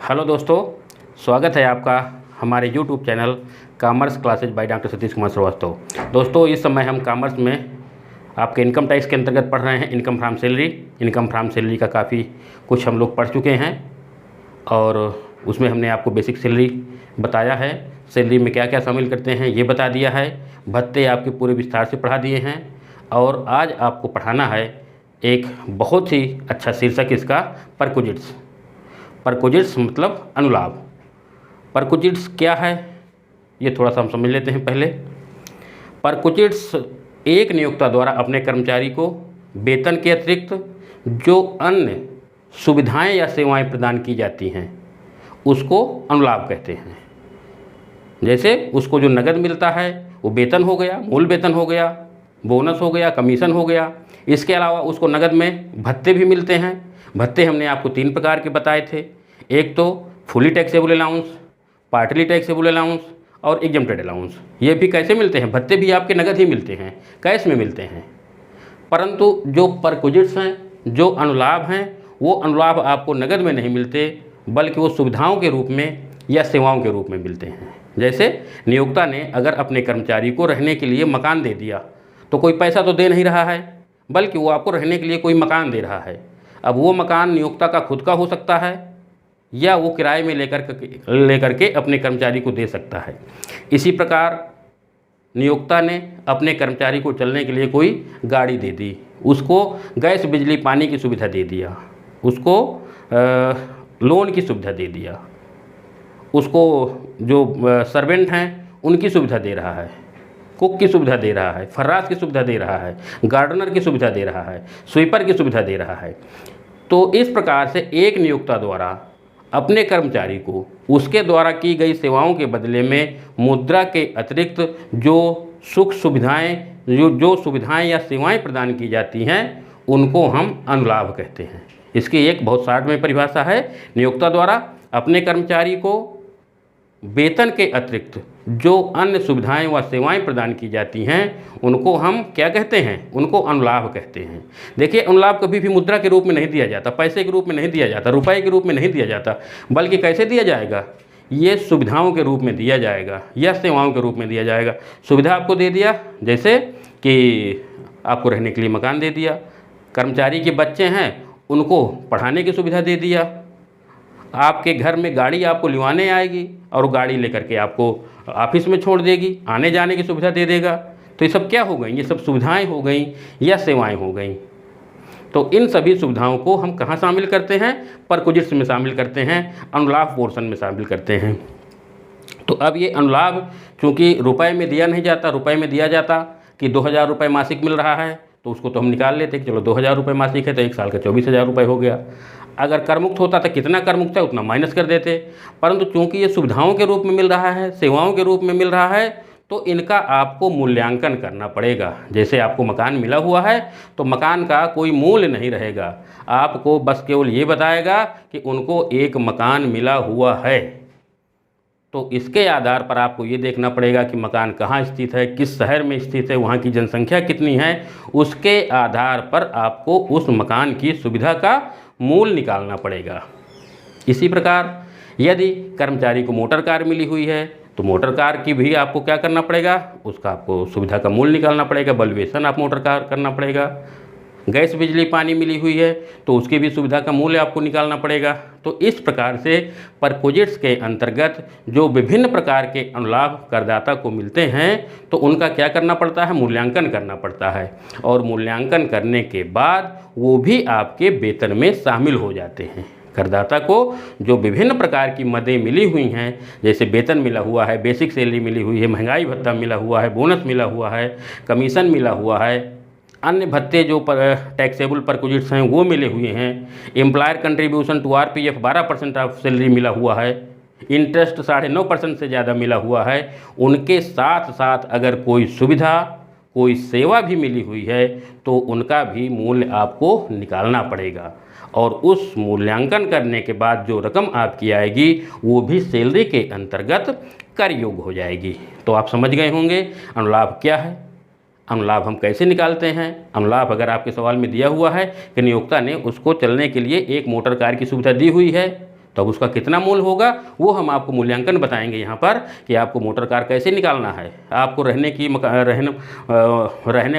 Hello दोस्तों, स्वागत है आपका हमारे YouTube channel commerce classes by doctor Satish Kumar Shrivastava. दोस्तों, इस समय हम कॉमर्स में आपके इनकम टैक्स के अंतर्गत पढ़ रहे हैं income from salary. Income from salary का काफ़ी कुछ हम लोग पढ़ चुके हैं और उसमें हमने आपको बेसिक सैलरी बताया है। सैलरी में क्या क्या शामिल करते हैं ये बता दिया है। भत्ते आपके पूरे विस्तार से पढ़ा दिए हैं और आज आपको पढ़ाना है एक बहुत ही अच्छा शीर्षक इसका, परक्विजिट्स। परक्विजिट्स मतलब अनुलाभ। परक्विजिट्स क्या है ये थोड़ा सा हम समझ लेते हैं पहले। परक्विजिट्स एक नियोक्ता द्वारा अपने कर्मचारी को वेतन के अतिरिक्त जो अन्य सुविधाएं या सेवाएं प्रदान की जाती हैं उसको अनुलाभ कहते हैं। जैसे उसको जो नगद मिलता है वो वेतन हो गया, मूल वेतन हो गया, बोनस हो गया, कमीशन हो गया। इसके अलावा उसको नगद में भत्ते भी मिलते हैं। भत्ते हमने आपको 3 प्रकार के बताए थे। एक तो fully taxable allowance, partly taxable allowance और एग्जम्प्टेड अलाउंस। ये भी कैसे मिलते हैं? भत्ते भी आपके नगद ही मिलते हैं, कैश में मिलते हैं। परंतु जो परक्विजिट्स हैं, जो अनुलाभ हैं, वो अनुलाभ आपको नगद में नहीं मिलते बल्कि वो सुविधाओं के रूप में या सेवाओं के रूप में मिलते हैं। जैसे नियोक्ता ने अगर अपने कर्मचारी को रहने के लिए मकान दे दिया तो कोई पैसा तो दे नहीं रहा है बल्कि वो आपको रहने के लिए कोई मकान दे रहा है। अब वो मकान नियोक्ता का खुद का हो सकता है या वो किराए में लेकर के अपने कर्मचारी को दे सकता है। इसी प्रकार नियोक्ता ने अपने कर्मचारी को चलने के लिए कोई गाड़ी दे दी, उसको गैस बिजली पानी की सुविधा दे दिया, उसको लोन की सुविधा दे दिया, उसको जो सर्वेंट हैं उनकी सुविधा दे रहा है, कुक की सुविधा दे रहा है, फर्राश की सुविधा दे रहा है, गार्डनर की सुविधा दे रहा है, स्वीपर की सुविधा दे रहा है। तो इस प्रकार से एक नियोक्ता द्वारा अपने कर्मचारी को उसके द्वारा की गई सेवाओं के बदले में मुद्रा के अतिरिक्त जो सुख सुविधाएं जो सुविधाएं या सेवाएं प्रदान की जाती हैं उनको हम अनुलाभ कहते हैं। इसकी एक बहुत शॉर्ट में परिभाषा है। नियोक्ता द्वारा अपने कर्मचारी को वेतन के अतिरिक्त जो अन्य सुविधाएं व सेवाएं प्रदान की जाती हैं उनको हम क्या कहते हैं? उनको अनुलाभ कहते हैं। देखिए, अनुलाभ कभी भी मुद्रा के रूप में नहीं दिया जाता, पैसे के रूप में नहीं दिया जाता, रुपए के रूप में नहीं दिया जाता, बल्कि कैसे दिया जाएगा? ये सुविधाओं के रूप में दिया जाएगा या सेवाओं के रूप में दिया जाएगा। सुविधा आपको दे दिया, जैसे कि आपको रहने के लिए मकान दे दिया, कर्मचारी के बच्चे हैं उनको पढ़ाने की सुविधा दे दिया, आपके घर में गाड़ी आपको लिवाने आएगी और गाड़ी लेकर के आपको ऑफिस में छोड़ देगी, आने जाने की सुविधा दे देगा। तो ये सब क्या हो गई? ये सब सुविधाएं हो गई या सेवाएं हो गई। तो इन सभी सुविधाओं को हम कहाँ शामिल करते हैं? परक्विजिट्स में शामिल करते हैं, अनुलाभ पोर्शन में शामिल करते हैं। तो अब ये अनुलाभ चूँकि रुपए में दिया नहीं जाता, रुपए में दिया जाता कि 2000 रुपये मासिक मिल रहा है तो उसको तो हम निकाल लेते कि चलो 2000 रुपये मासिक है तो 1 साल का 24,000 रुपये हो गया। अगर करमुक्त होता तो कितना करमुक्त है उतना माइनस कर देते। परंतु चूंकि ये सुविधाओं के रूप में मिल रहा है, सेवाओं के रूप में मिल रहा है, तो इनका आपको मूल्यांकन करना पड़ेगा। जैसे आपको मकान मिला हुआ है तो मकान का कोई मूल्य नहीं रहेगा, आपको बस केवल ये बताएगा कि उनको एक मकान मिला हुआ है। तो इसके आधार पर आपको ये देखना पड़ेगा कि मकान कहाँ स्थित है, किस शहर में स्थित है, वहाँ की जनसंख्या कितनी है। उसके आधार पर आपको उस मकान की सुविधा का मूल्य निकालना पड़ेगा। इसी प्रकार यदि कर्मचारी को मोटर कार मिली हुई है तो मोटर कार की भी आपको क्या करना पड़ेगा? उसका आपको सुविधा का मूल्य निकालना पड़ेगा, वैल्यूएशन आप मोटर कार करना पड़ेगा। गैस बिजली पानी मिली हुई है तो उसकी भी सुविधा का मूल्य आपको निकालना पड़ेगा। तो इस प्रकार से परक्विजिट्स के अंतर्गत जो विभिन्न प्रकार के अनुलाभ करदाता को मिलते हैं तो उनका क्या करना पड़ता है? मूल्यांकन करना पड़ता है और मूल्यांकन करने के बाद वो भी आपके वेतन में शामिल हो जाते हैं। करदाता को जो विभिन्न प्रकार की मदें मिली हुई हैं, जैसे वेतन मिला हुआ है, बेसिक सैलरी मिली हुई है, महंगाई भत्ता मिला हुआ है, बोनस मिला हुआ है, कमीशन मिला हुआ है, अन्य भत्ते जो टैक्सेबल परक्विजिट्स हैं वो मिले हुए हैं, employer contribution to RPF 12% of salary मिला हुआ है, इंटरेस्ट 9.5% से ज़्यादा मिला हुआ है, उनके साथ साथ अगर कोई सुविधा कोई सेवा भी मिली हुई है तो उनका भी मूल्य आपको निकालना पड़ेगा और उस मूल्यांकन करने के बाद जो रकम आपकी आएगी वो भी सैलरी के अंतर्गत कर योग्य हो जाएगी। तो आप समझ गए होंगे अनुलाभ क्या है, अनुलाभ हम कैसे निकालते हैं। अनुलाभ अगर आपके सवाल में दिया हुआ है कि नियोक्ता ने उसको चलने के लिए एक मोटर कार की सुविधा दी हुई है तब उसका कितना मूल्य होगा वो हम आपको मूल्यांकन बताएंगे यहाँ पर कि आपको मोटर कार कैसे निकालना है, आपको रहने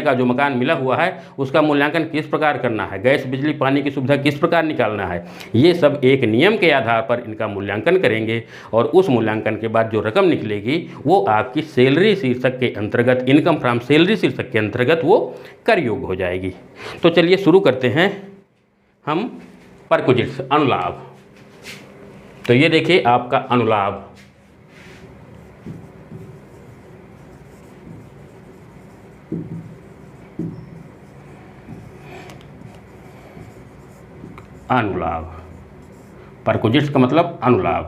का जो मकान मिला हुआ है उसका मूल्यांकन किस प्रकार करना है, गैस बिजली पानी की सुविधा किस प्रकार निकालना है। ये सब एक नियम के आधार पर इनका मूल्यांकन करेंगे और उस मूल्यांकन के बाद जो रकम निकलेगी वो आपकी सैलरी शीर्षक के अंतर्गत, इनकम फ्रॉम सैलरी शीर्षक के अंतर्गत वो कर योग्य हो जाएगी। तो चलिए शुरू करते हैं हम परक्विजिट्स, अनुलाभ। तो ये देखिए आपका अनुलाभ। अनुलाभ, परक्विजिट्स का मतलब अनुलाभ।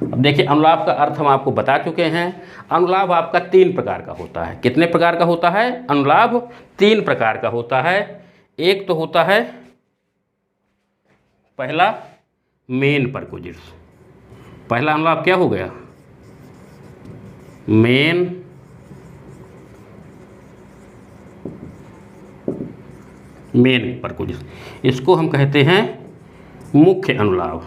अब देखिए अनुलाभ का अर्थ हम आपको बता चुके हैं। अनुलाभ आपका 3 प्रकार का होता है। कितने प्रकार का होता है? अनुलाभ 3 प्रकार का होता है। एक तो होता है पहला मेन परक्विजिट्स। पहला अनुलाभ क्या हो गया? Main perquisites. इसको हम कहते हैं मुख्य अनुलाभ।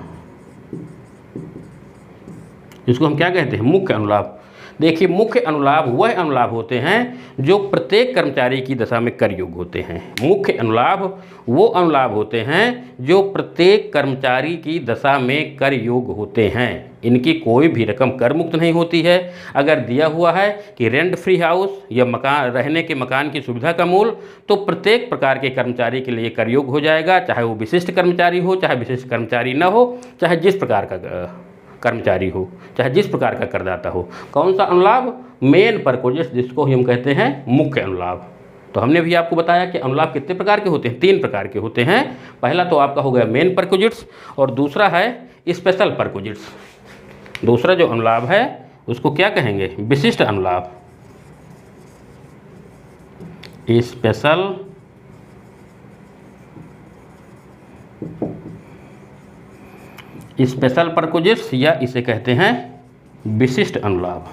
इसको हम क्या कहते हैं? मुख्य अनुलाभ। देखिए मुख्य अनुलाभ वह अनुलाभ होते हैं जो प्रत्येक कर्मचारी की दशा में कर योग्य होते हैं। मुख्य अनुलाभ वो अनुलाभ होते हैं जो प्रत्येक कर्मचारी की दशा में कर योग्य होते हैं। इनकी कोई भी रकम कर मुक्त नहीं होती है। अगर दिया हुआ है कि रेंट फ्री हाउस या मकान, रहने के मकान की सुविधा का मूल्य, तो प्रत्येक प्रकार के कर्मचारी के लिए कर योग्य हो जाएगा, चाहे वो विशिष्ट कर्मचारी हो, चाहे विशिष्ट कर्मचारी न हो, चाहे जिस प्रकार का कर्मचारी हो, चाहे जिस प्रकार का करदाता हो। कौन सा अनुलाभ? मेन परक्विजिट्स, जिसको हम कहते हैं मुख्य अनुलाभ। तो हमने भी आपको बताया कि अनुलाभ कितने प्रकार के होते हैं? 3 प्रकार के होते हैं। पहला तो आपका हो गया मेन परक्विजिट्स और दूसरा है स्पेशल परक्विजिट्स। दूसरा जो अनुलाभ है उसको क्या कहेंगे? विशिष्ट अनुलाभ, स्पेशल परक्विजिट्स या इसे कहते हैं विशिष्ट अनुलाभ।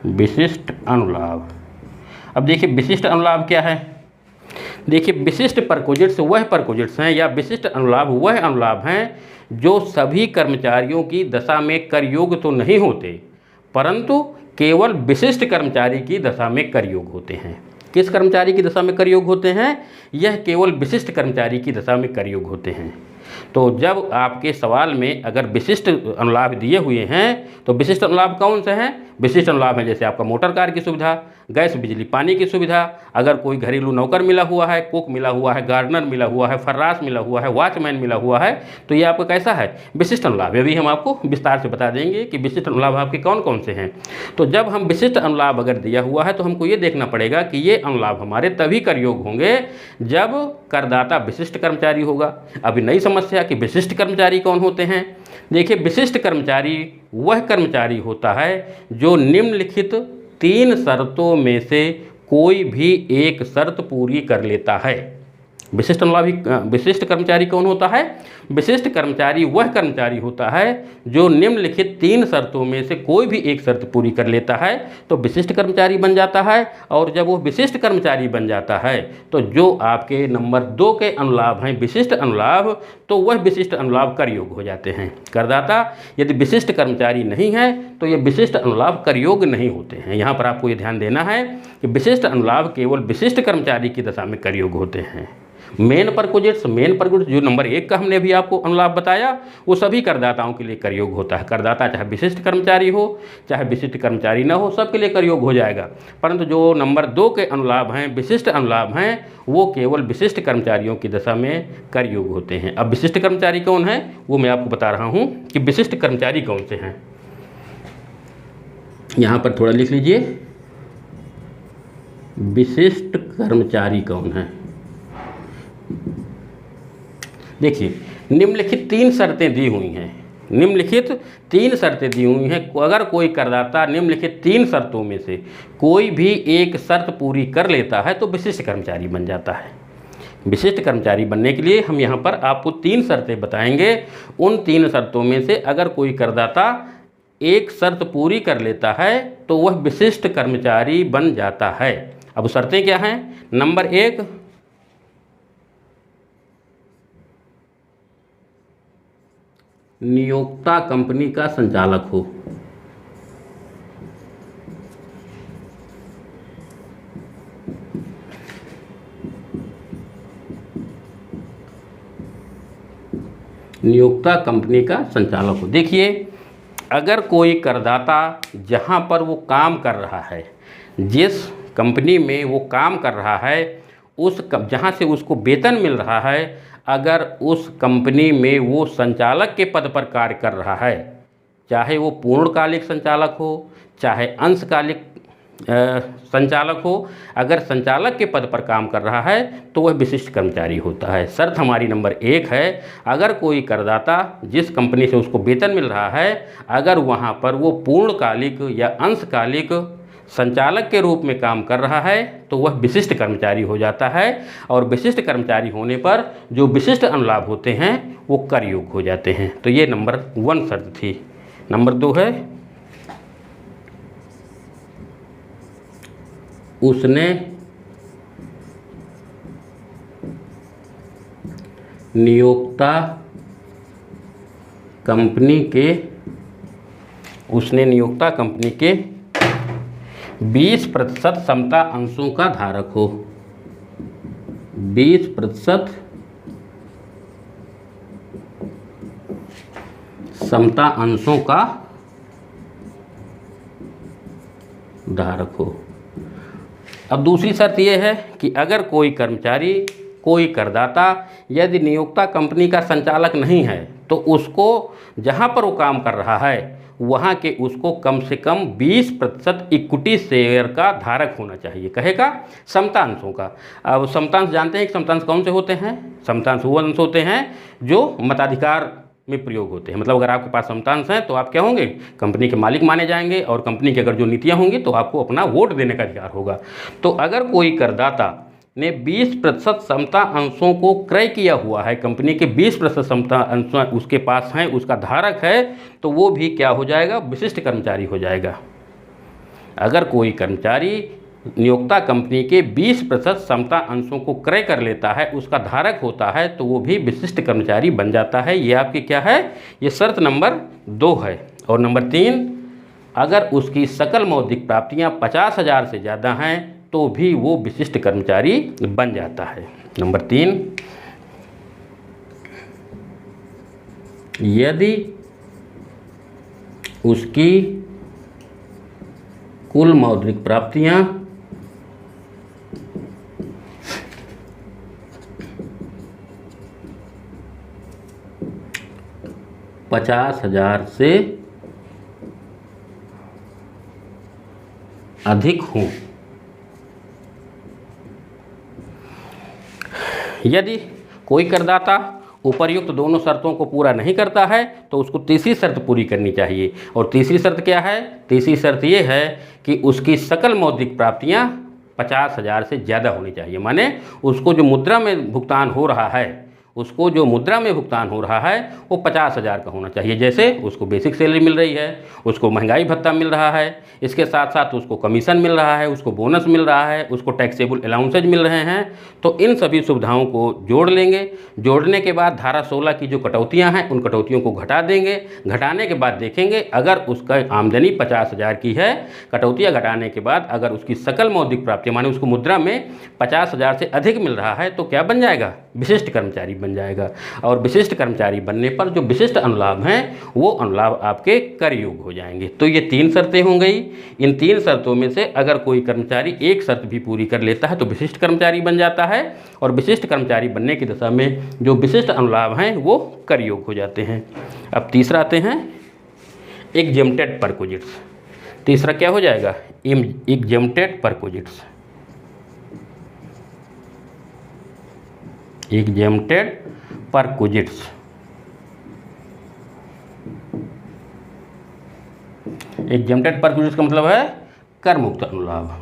विशिष्ट अनुलाभ। अब देखिए विशिष्ट अनुलाभ क्या है? देखिए विशिष्ट परक्विजिट्स वह परक्विजिट्स हैं या विशिष्ट अनुलाभ वह अनुलाभ हैं जो सभी कर्मचारियों की दशा में कर योग्य तो नहीं होते, परंतु केवल विशिष्ट कर्मचारी की दशा में कर योग्य होते हैं। किस कर्मचारी की दशा में कर योग्य होते हैं? यह केवल विशिष्ट कर्मचारी की दशा में कर योग्य होते हैं। तो जब आपके सवाल में अगर विशिष्ट अनुलाभ दिए हुए हैं तो विशिष्ट अनुलाभ कौन से हैं? विशिष्ट अनुलाभ है जैसे आपका मोटर कार की सुविधा, गैस बिजली पानी की सुविधा, अगर कोई घरेलू नौकर मिला हुआ है, कुक मिला हुआ है, गार्डनर मिला हुआ है, फर्राश मिला हुआ है, वॉचमैन मिला हुआ है, तो ये आपका कैसा है? विशिष्ट अनुलाभ। अभी हम आपको विस्तार से बता देंगे कि विशिष्ट अनुलाभ आपके कौन कौन से हैं। तो जब हम विशिष्ट अनुलाभ अगर दिया हुआ है तो हमको ये देखना पड़ेगा कि ये अनुलाभ हमारे तभी कर योग्य होंगे जब करदाता विशिष्ट कर्मचारी होगा। अभी नई समस्या कि विशिष्ट कर्मचारी कौन होते हैं? देखिए विशिष्ट कर्मचारी वह कर्मचारी होता है जो निम्नलिखित 3 शर्तों में से कोई भी एक शर्त पूरी कर लेता है। विशिष्ट अनुलाभ, विशिष्ट कर्मचारी कौन होता है? विशिष्ट कर्मचारी वह कर्मचारी होता है जो निम्नलिखित 3 शर्तों में से कोई भी एक शर्त पूरी कर लेता है तो विशिष्ट कर्मचारी बन जाता है। और जब वो विशिष्ट कर्मचारी बन जाता है तो जो आपके नंबर 2 के अनुलाभ हैं विशिष्ट अनुलाभ, तो वह विशिष्ट अनुलाभ कर योग्य हो जाते हैं। करदाता यदि विशिष्ट कर्मचारी नहीं है तो ये विशिष्ट अनुलाभ कर योग्य नहीं होते हैं। यहाँ पर आपको ये ध्यान देना है कि विशिष्ट अनुलाभ केवल विशिष्ट कर्मचारी की दशा में कर योग्य होते हैं। मेन परक्विजिट्स जो नंबर 1 का हमने भी आपको अनुलाभ बताया वो सभी करदाताओं के लिए कर योग्य होता है। करदाता चाहे विशिष्ट कर्मचारी हो चाहे विशिष्ट कर्मचारी न हो, सबके लिए कर योग्य हो जाएगा। परंतु जो नंबर 2 के अनुलाभ हैं विशिष्ट अनुलाभ हैं वो केवल विशिष्ट कर्मचारियों की दशा में कर योग्य होते हैं। अब विशिष्ट कर्मचारी कौन है वो मैं आपको बता रहा हूँ कि विशिष्ट कर्मचारी कौन से हैं। यहाँ पर थोड़ा लिख लीजिए, विशिष्ट कर्मचारी कौन है। देखिए निम्नलिखित 3 शर्तें दी हुई हैं। निम्नलिखित 3 शर्तें दी हुई हैं। अगर कोई करदाता निम्नलिखित 3 शर्तों में से कोई भी एक शर्त पूरी कर लेता है तो विशिष्ट कर्मचारी बन जाता है। विशिष्ट कर्मचारी बनने के लिए हम यहाँ पर आपको 3 शर्तें बताएंगे। उन 3 शर्तों में से अगर कोई करदाता एक शर्त पूरी कर लेता है तो वह विशिष्ट कर्मचारी बन जाता है। अब शर्तें क्या हैं? नंबर 1, नियोक्ता कंपनी का संचालक हो। नियोक्ता कंपनी का संचालक हो। देखिए, अगर कोई करदाता जहाँ पर वो काम कर रहा है, जिस कंपनी में वो काम कर रहा है, उस जहाँ से उसको वेतन मिल रहा है, अगर उस कंपनी में वो संचालक के पद पर कार्य कर रहा है, चाहे वो पूर्णकालिक संचालक हो चाहे अंशकालिक संचालक हो, अगर संचालक के पद पर काम कर रहा है तो वह विशिष्ट कर्मचारी होता है। शर्त हमारी नंबर 1 है, अगर कोई करदाता जिस कंपनी से उसको वेतन मिल रहा है, अगर वहाँ पर वो पूर्णकालिक या अंशकालिक संचालक के रूप में काम कर रहा है तो वह विशिष्ट कर्मचारी हो जाता है। और विशिष्ट कर्मचारी होने पर जो विशिष्ट अनुलाभ होते हैं वो कर योग्य हो जाते हैं। तो ये नंबर 1 शर्त थी। नंबर 2 है, उसने नियोक्ता कंपनी के 20% समता अंशों का धारक हो। 20% समता अंशों का धारक हो। अब दूसरी शर्त यह है कि अगर कोई कर्मचारी, कोई करदाता यदि नियोक्ता कंपनी का संचालक नहीं है तो उसको जहाँ पर वो काम कर रहा है वहाँ के उसको कम से कम 20% इक्विटी शेयर का धारक होना चाहिए। कहेगा समतांशों का। अब समतांश जानते हैं कि समतांश कौन से होते हैं? समतांश वो अंश होते हैं जो मताधिकार में प्रयोग होते हैं। मतलब अगर आपके पास समतांश है तो आप क्या होंगे? कंपनी के मालिक माने जाएंगे और कंपनी की अगर जो नीतियाँ होंगी तो आपको अपना वोट देने का अधिकार होगा। तो अगर कोई करदाता ने 20% समता अंशों को क्रय किया हुआ है, कंपनी के 20% समता अंश उसके पास हैं, उसका धारक है, तो वो भी क्या हो जाएगा? विशिष्ट कर्मचारी हो जाएगा। अगर कोई कर्मचारी नियोक्ता कंपनी के 20% समता अंशों को क्रय कर लेता है, उसका धारक होता है, तो वो भी विशिष्ट कर्मचारी बन जाता है। ये आपकी क्या है? ये शर्त नंबर 2 है। और नंबर 3, अगर उसकी सकल मौद्रिक प्राप्तियां 50,000 से ज़्यादा हैं तो भी वो विशिष्ट कर्मचारी बन जाता है। नंबर 3, यदि उसकी कुल मौद्रिक प्राप्तियां 50,000 से अधिक हों। यदि कोई करदाता उपर्युक्त दोनों शर्तों को पूरा नहीं करता है तो उसको तीसरी शर्त पूरी करनी चाहिए। और तीसरी शर्त क्या है? तीसरी शर्त ये है कि उसकी सकल मौद्रिक प्राप्तियां 50,000 से ज़्यादा होनी चाहिए। माने उसको जो मुद्रा में भुगतान हो रहा है, उसको जो मुद्रा में भुगतान हो रहा है वो 50,000 का होना चाहिए। जैसे उसको बेसिक सैलरी मिल रही है, उसको महंगाई भत्ता मिल रहा है, इसके साथ साथ उसको कमीशन मिल रहा है, उसको बोनस मिल रहा है, उसको टैक्सेबल अलाउंसेज मिल रहे हैं। तो इन सभी सुविधाओं को जोड़ लेंगे। जोड़ने के बाद धारा 16 की जो कटौतियाँ हैं उन कटौतियों को घटा देंगे। घटाने के बाद देखेंगे अगर उसका आमदनी 50,000 की है, कटौतियाँ घटाने के बाद अगर उसकी सकल मौद्रिक प्राप्ति माने उसको मुद्रा में 50,000 से अधिक मिल रहा है तो क्या बन जाएगा? विशिष्ट कर्मचारी बन जाएगा। और विशिष्ट कर्मचारी बनने पर जो विशिष्ट अनुलाभ हैं वो अनुलाभ आपके कर योग्य हो जाएंगे। तो ये 3 शर्तें हो गई। इन 3 शर्तों में से अगर कोई कर्मचारी एक शर्त भी पूरी कर लेता है तो विशिष्ट कर्मचारी बन जाता है। और विशिष्ट कर्मचारी बनने की दशा में जो विशिष्ट अनुलाभ हैं वो कर योग्य हो जाते हैं। अब तीसरा आते हैं एग्जेम्प्टेड परक्विजिट्स। तीसरा क्या हो जाएगा? Exempted perquisites. Exempted perquisites. Exempted perquisites का मतलब है कर मुक्त अनुलाभ।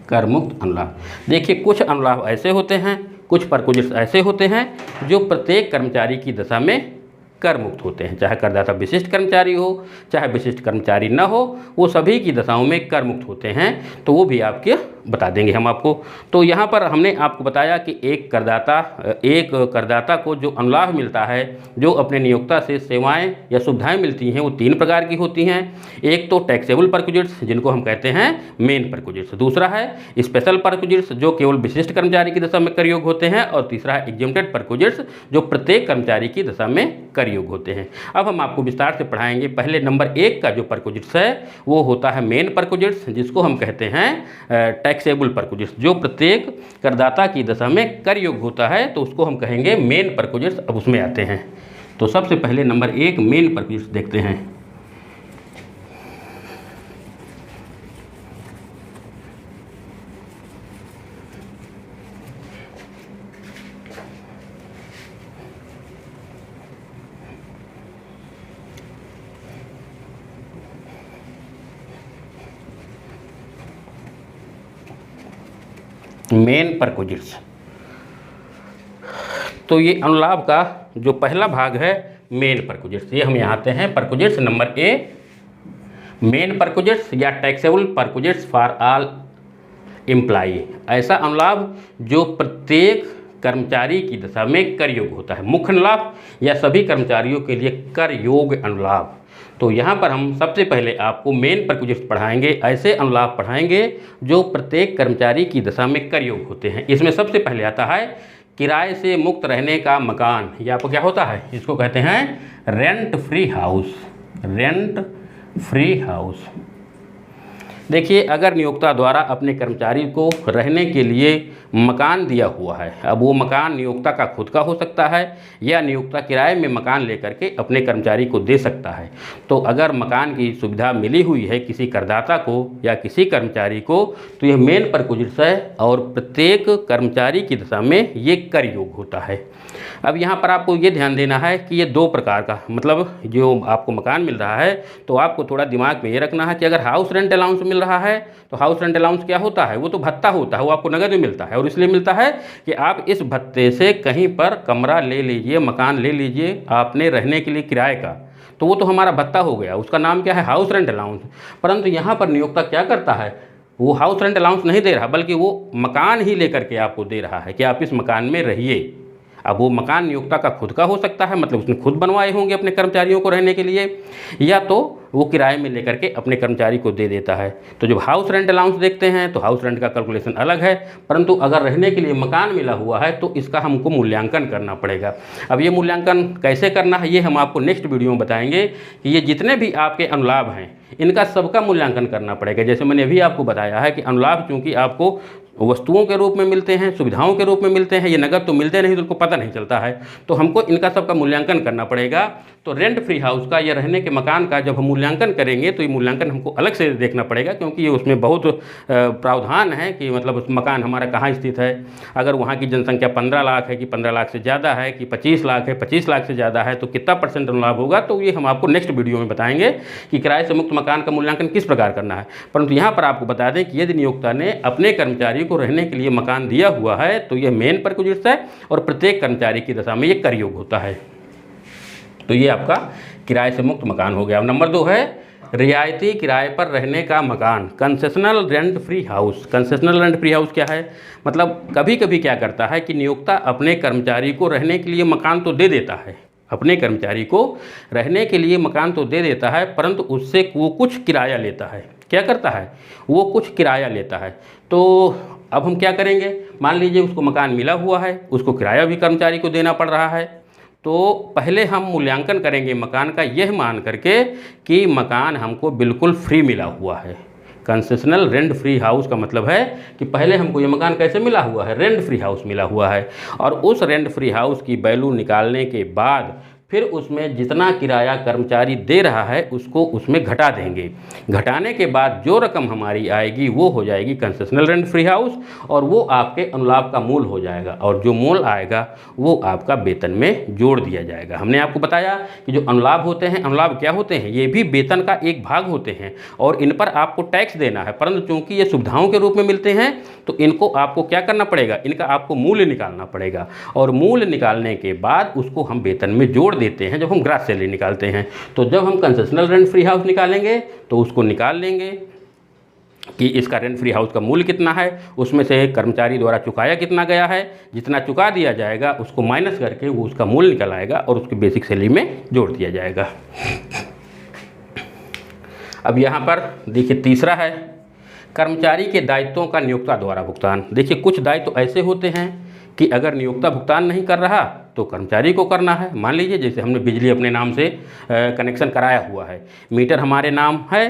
कर मुक्त अनुलाभ। देखिए, कुछ अनुलाभ ऐसे होते हैं, कुछ परक्विजिट्स ऐसे होते हैं जो प्रत्येक कर्मचारी की दशा में कर मुक्त होते हैं। चाहे करदाता विशिष्ट कर्मचारी हो चाहे विशिष्ट कर्मचारी न हो, वो सभी की दशाओं में कर मुक्त होते हैं। तो वो भी आपके बता देंगे हम आपको। तो यहाँ पर हमने आपको बताया कि एक करदाता को जो अनुलाभ मिलता है, जो अपने नियोक्ता से सेवाएं या सुविधाएं मिलती हैं, वो 3 प्रकार की होती हैं। एक तो टैक्सेबल परक्विजिट्स, जिनको हम कहते हैं मेन परक्विजिट्स। दूसरा है स्पेशल परक्विजिट्स, जो केवल विशिष्ट कर्मचारी की दशा में कर योग होते हैं। और तीसरा है एग्जेम्प्टेड परक्विजिट्स, जो प्रत्येक कर्मचारी की दशा में कर योग होते हैं। अब हम आपको विस्तार से पढ़ाएंगे। पहले नंबर 1 का जो परक्विजिट्स है वो होता है मेन परक्विजिट्स, जिसको हम कहते हैं टैक्सेबल परक्विजिट्स, जो प्रत्येक करदाता की दशा में कर योग होता है, तो उसको हम कहेंगे मेन परक्विजिट्स। अब उसमें आते हैं, तो सबसे पहले नंबर 1 मेन परक्विजिट्स देखते हैं। मेन परक्विजिट्स, तो ये अनुलाभ का जो पहला भाग है मेन परक्विजिट्स, ये हम यहाँ आते हैं। Perquisites number A, main perquisites या taxable perquisites for all employee, ऐसा अनुलाभ जो प्रत्येक कर्मचारी की दशा में कर योग होता है। मुख्य अनुलाभ या सभी कर्मचारियों के लिए कर योग अनुलाभ। तो यहाँ पर हम सबसे पहले आपको मेन परक्विजिट्स पढ़ाएंगे, ऐसे अनुलाभ पढ़ाएंगे जो प्रत्येक कर्मचारी की दशा में कर योग होते हैं। इसमें सबसे पहले आता है किराए से मुक्त रहने का मकान। ये आपको क्या होता है, इसको कहते हैं rent free house. Rent free house, देखिए अगर नियोक्ता द्वारा अपने कर्मचारी को रहने के लिए मकान दिया हुआ है, अब वो मकान नियोक्ता का खुद का हो सकता है या नियोक्ता किराए में मकान लेकर के अपने कर्मचारी को दे सकता है। तो अगर मकान की सुविधा मिली हुई है किसी करदाता को या किसी कर्मचारी को, तो यह मेन परक्विजिट्स है और प्रत्येक कर्मचारी की दशा में ये कर योग होता है। अब यहाँ पर आपको ये ध्यान देना है कि ये 2 प्रकार का, मतलब जो आपको मकान मिल रहा है, तो आपको थोड़ा दिमाग में ये रखना है कि अगर हाउस रेंट अलाउंस मिल रहा है, तो हाउस रेंट अलाउंस क्या होता है, वो तो भत्ता होता है, वो आपको नगद में मिलता है। और इसलिए मिलता है कि आप इस भत्ते से कहीं पर कमरा ले लीजिए, मकान ले लीजिए आपने रहने के लिए किराए का, तो वो तो हमारा भत्ता हो गया, उसका नाम क्या है, हाउस रेंट अलाउंस। परंतु यहाँ पर नियोक्ता क्या करता है, वो हाउस रेंट अलाउंस नहीं दे रहा, बल्कि वो मकान ही लेकर के आपको दे रहा है कि आप इस मकान में रहिए। अब वो मकान नियोक्ता का खुद का हो सकता है, मतलब उसने खुद बनवाए होंगे अपने कर्मचारियों को रहने के लिए, या तो वो किराए में लेकर के अपने कर्मचारी को दे देता है। तो जब हाउस रेंट अलाउंस देखते हैं तो हाउस रेंट का कैलकुलेशन अलग है, परंतु अगर रहने के लिए मकान मिला हुआ है तो इसका हमको मूल्यांकन करना पड़ेगा। अब ये मूल्यांकन कैसे करना है, ये हम आपको नेक्स्ट वीडियो में बताएंगे कि ये जितने भी आपके अनुलाभ हैं इनका सबका मूल्यांकन करना पड़ेगा। जैसे मैंने अभी आपको बताया है कि अनुलाभ चूँकि आपको वस्तुओं के रूप में मिलते हैं, सुविधाओं के रूप में मिलते हैं, ये नगद तो मिलते नहीं, तो उनको पता नहीं चलता है, तो हमको इनका सबका मूल्यांकन करना पड़ेगा। तो रेंट फ्री हाउस का या रहने के मकान का जब हम मूल्यांकन करेंगे तो ये मूल्यांकन हमको अलग से देखना पड़ेगा, क्योंकि ये उसमें बहुत प्रावधान है कि मतलब उस मकान हमारा कहाँ स्थित है। अगर वहाँ की जनसंख्या 15 लाख है कि 15 लाख से ज़्यादा है कि 25 लाख है, 25 लाख से ज़्यादा है, तो कितना % अनुलाभ होगा, तो ये हम आपको नेक्स्ट वीडियो में बताएंगे कि किराए से मुक्त मकान का मूल्यांकन किस प्रकार करना है। परंतु यहाँ पर आपको बता दें कि यदि नियोक्ता ने अपने कर्मचारी को रहने के लिए मकान दिया हुआ है तो यह मेन परक्विजिट्स है और प्रत्येक कर्मचारी की दशा में ये कर योग होता है। तो ये आपका किराए से मुक्त मकान हो गया। अब नंबर 2 है रियायती किराए पर रहने का मकान, concessional rent free house. Concessional rent free house क्या है, मतलब कभी कभी क्या करता है कि नियोक्ता अपने कर्मचारी को रहने के लिए मकान तो दे देता है, अपने कर्मचारी को रहने के लिए मकान तो दे देता है, परंतु उससे वो कुछ किराया लेता है। क्या करता है, वो कुछ किराया लेता है। तो अब हम क्या करेंगे, मान लीजिए उसको मकान मिला हुआ है, उसको किराया भी कर्मचारी को देना पड़ रहा है, तो पहले हम मूल्यांकन करेंगे मकान का यह मान करके कि मकान हमको बिल्कुल फ्री मिला हुआ है। कंसेशनल रेंट फ्री हाउस का मतलब है कि पहले हमको ये मकान कैसे मिला हुआ है, रेंट फ्री हाउस मिला हुआ है, और उस रेंट फ्री हाउस की वैल्यू निकालने के बाद फिर उसमें जितना किराया कर्मचारी दे रहा है उसको उसमें घटा देंगे। घटाने के बाद जो रकम हमारी आएगी वो हो जाएगी कंसेशनल रेंट फ्री हाउस, और वो आपके अनुलाभ का मूल हो जाएगा, और जो मूल आएगा वो आपका वेतन में जोड़ दिया जाएगा। हमने आपको बताया कि जो अनुलाभ होते हैं, अनुलाभ क्या होते हैं, ये भी वेतन का एक भाग होते हैं और इन पर आपको टैक्स देना है, परंतु चूँकि ये सुविधाओं के रूप में मिलते हैं तो इनको आपको क्या करना पड़ेगा, इनका आपको मूल्य निकालना पड़ेगा, और मूल्य निकालने के बाद उसको हम वेतन में जोड़ देते हैं जब हम ग्रॉस सैलरी निकालते हैं। तो जब हम कंसेशनल रेंट फ्री हाउस निकालेंगे तो उसको निकाल लेंगे, कि इसका रेंट फ्री हाउस का मूल्य कितना है, उसमें से कर्मचारी द्वारा चुकाया कितना गया है, जितना चुका दिया जाएगा उसको माइनस करके वो उसका मूल्य निकल आएगा और उसकी बेसिक सैलरी में जोड़ दिया जाएगा। अब यहाँ पर देखिए तीसरा है कर्मचारी के दायित्वों का नियोक्ता द्वारा भुगतान। देखिए कुछ दायित्व ऐसे होते हैं कि अगर नियोक्ता भुगतान नहीं कर रहा तो कर्मचारी को करना है। मान लीजिए जैसे हमने बिजली अपने नाम से कनेक्शन कराया हुआ है, मीटर हमारे नाम है,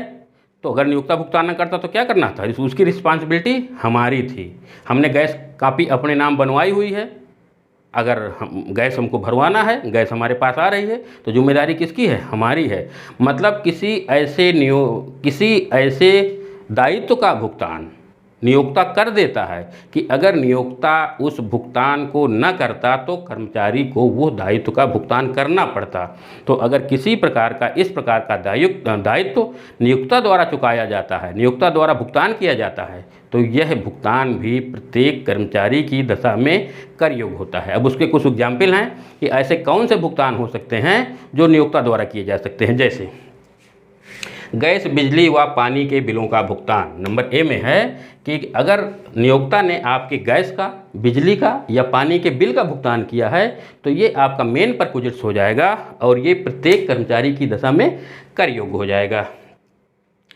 तो अगर नियोक्ता भुगतान न करता तो क्या करना था, उसकी रिस्पांसिबिलिटी हमारी थी। हमने गैस कापी अपने नाम बनवाई हुई है, अगर हम गैस हमको भरवाना है, गैस हमारे पास आ रही है तो जिम्मेदारी किसकी है, हमारी है। मतलब किसी ऐसे दायित्व का भुगतान नियोक्ता कर देता है कि अगर नियोक्ता उस भुगतान को न करता तो कर्मचारी को वो दायित्व का भुगतान करना पड़ता। तो अगर किसी प्रकार का इस प्रकार का दायित्व नियोक्ता द्वारा चुकाया जाता है, नियोक्ता द्वारा भुगतान किया जाता है, तो यह भुगतान भी प्रत्येक कर्मचारी की दशा में कर योग्य होता है। अब उसके कुछ एग्जाम्पल हैं कि ऐसे कौन से भुगतान हो सकते हैं जो नियोक्ता द्वारा किए जा सकते हैं। जैसे गैस, बिजली व पानी के बिलों का भुगतान। नंबर ए में है कि अगर नियोक्ता ने आपके गैस का, बिजली का या पानी के बिल का भुगतान किया है तो ये आपका मेन परक्विजिट्स हो जाएगा और ये प्रत्येक कर्मचारी की दशा में कर योग्य हो जाएगा।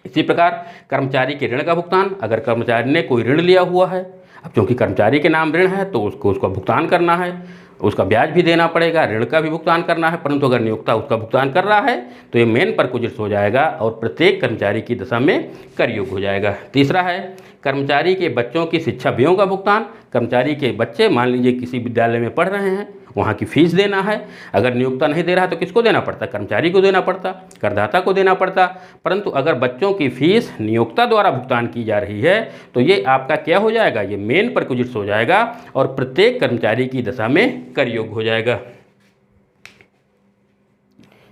इसी प्रकार कर्मचारी के ऋण का भुगतान। अगर कर्मचारी ने कोई ऋण लिया हुआ है, अब क्योंकि कर्मचारी के नाम ऋण है तो उसका भुगतान करना है, उसका ब्याज भी देना पड़ेगा, ऋण का भी भुगतान करना है, परंतु अगर नियोक्ता उसका भुगतान कर रहा है तो ये मेन परक्विजिट्स हो जाएगा और प्रत्येक कर्मचारी की दशा में कर योग्य हो जाएगा। तीसरा है कर्मचारी के बच्चों की शिक्षा व्ययों का भुगतान। कर्मचारी के बच्चे मान लीजिए किसी विद्यालय में पढ़ रहे हैं, वहाँ की फीस देना है, अगर नियोक्ता नहीं दे रहा तो किसको देना पड़ता, कर्मचारी को देना पड़ता, करदाता को देना पड़ता। परंतु अगर बच्चों की फीस नियोक्ता द्वारा भुगतान की जा रही है तो ये आपका क्या हो जाएगा, ये मेन परक्विजिट्स हो जाएगा और प्रत्येक कर्मचारी की दशा में कर योग्य हो जाएगा।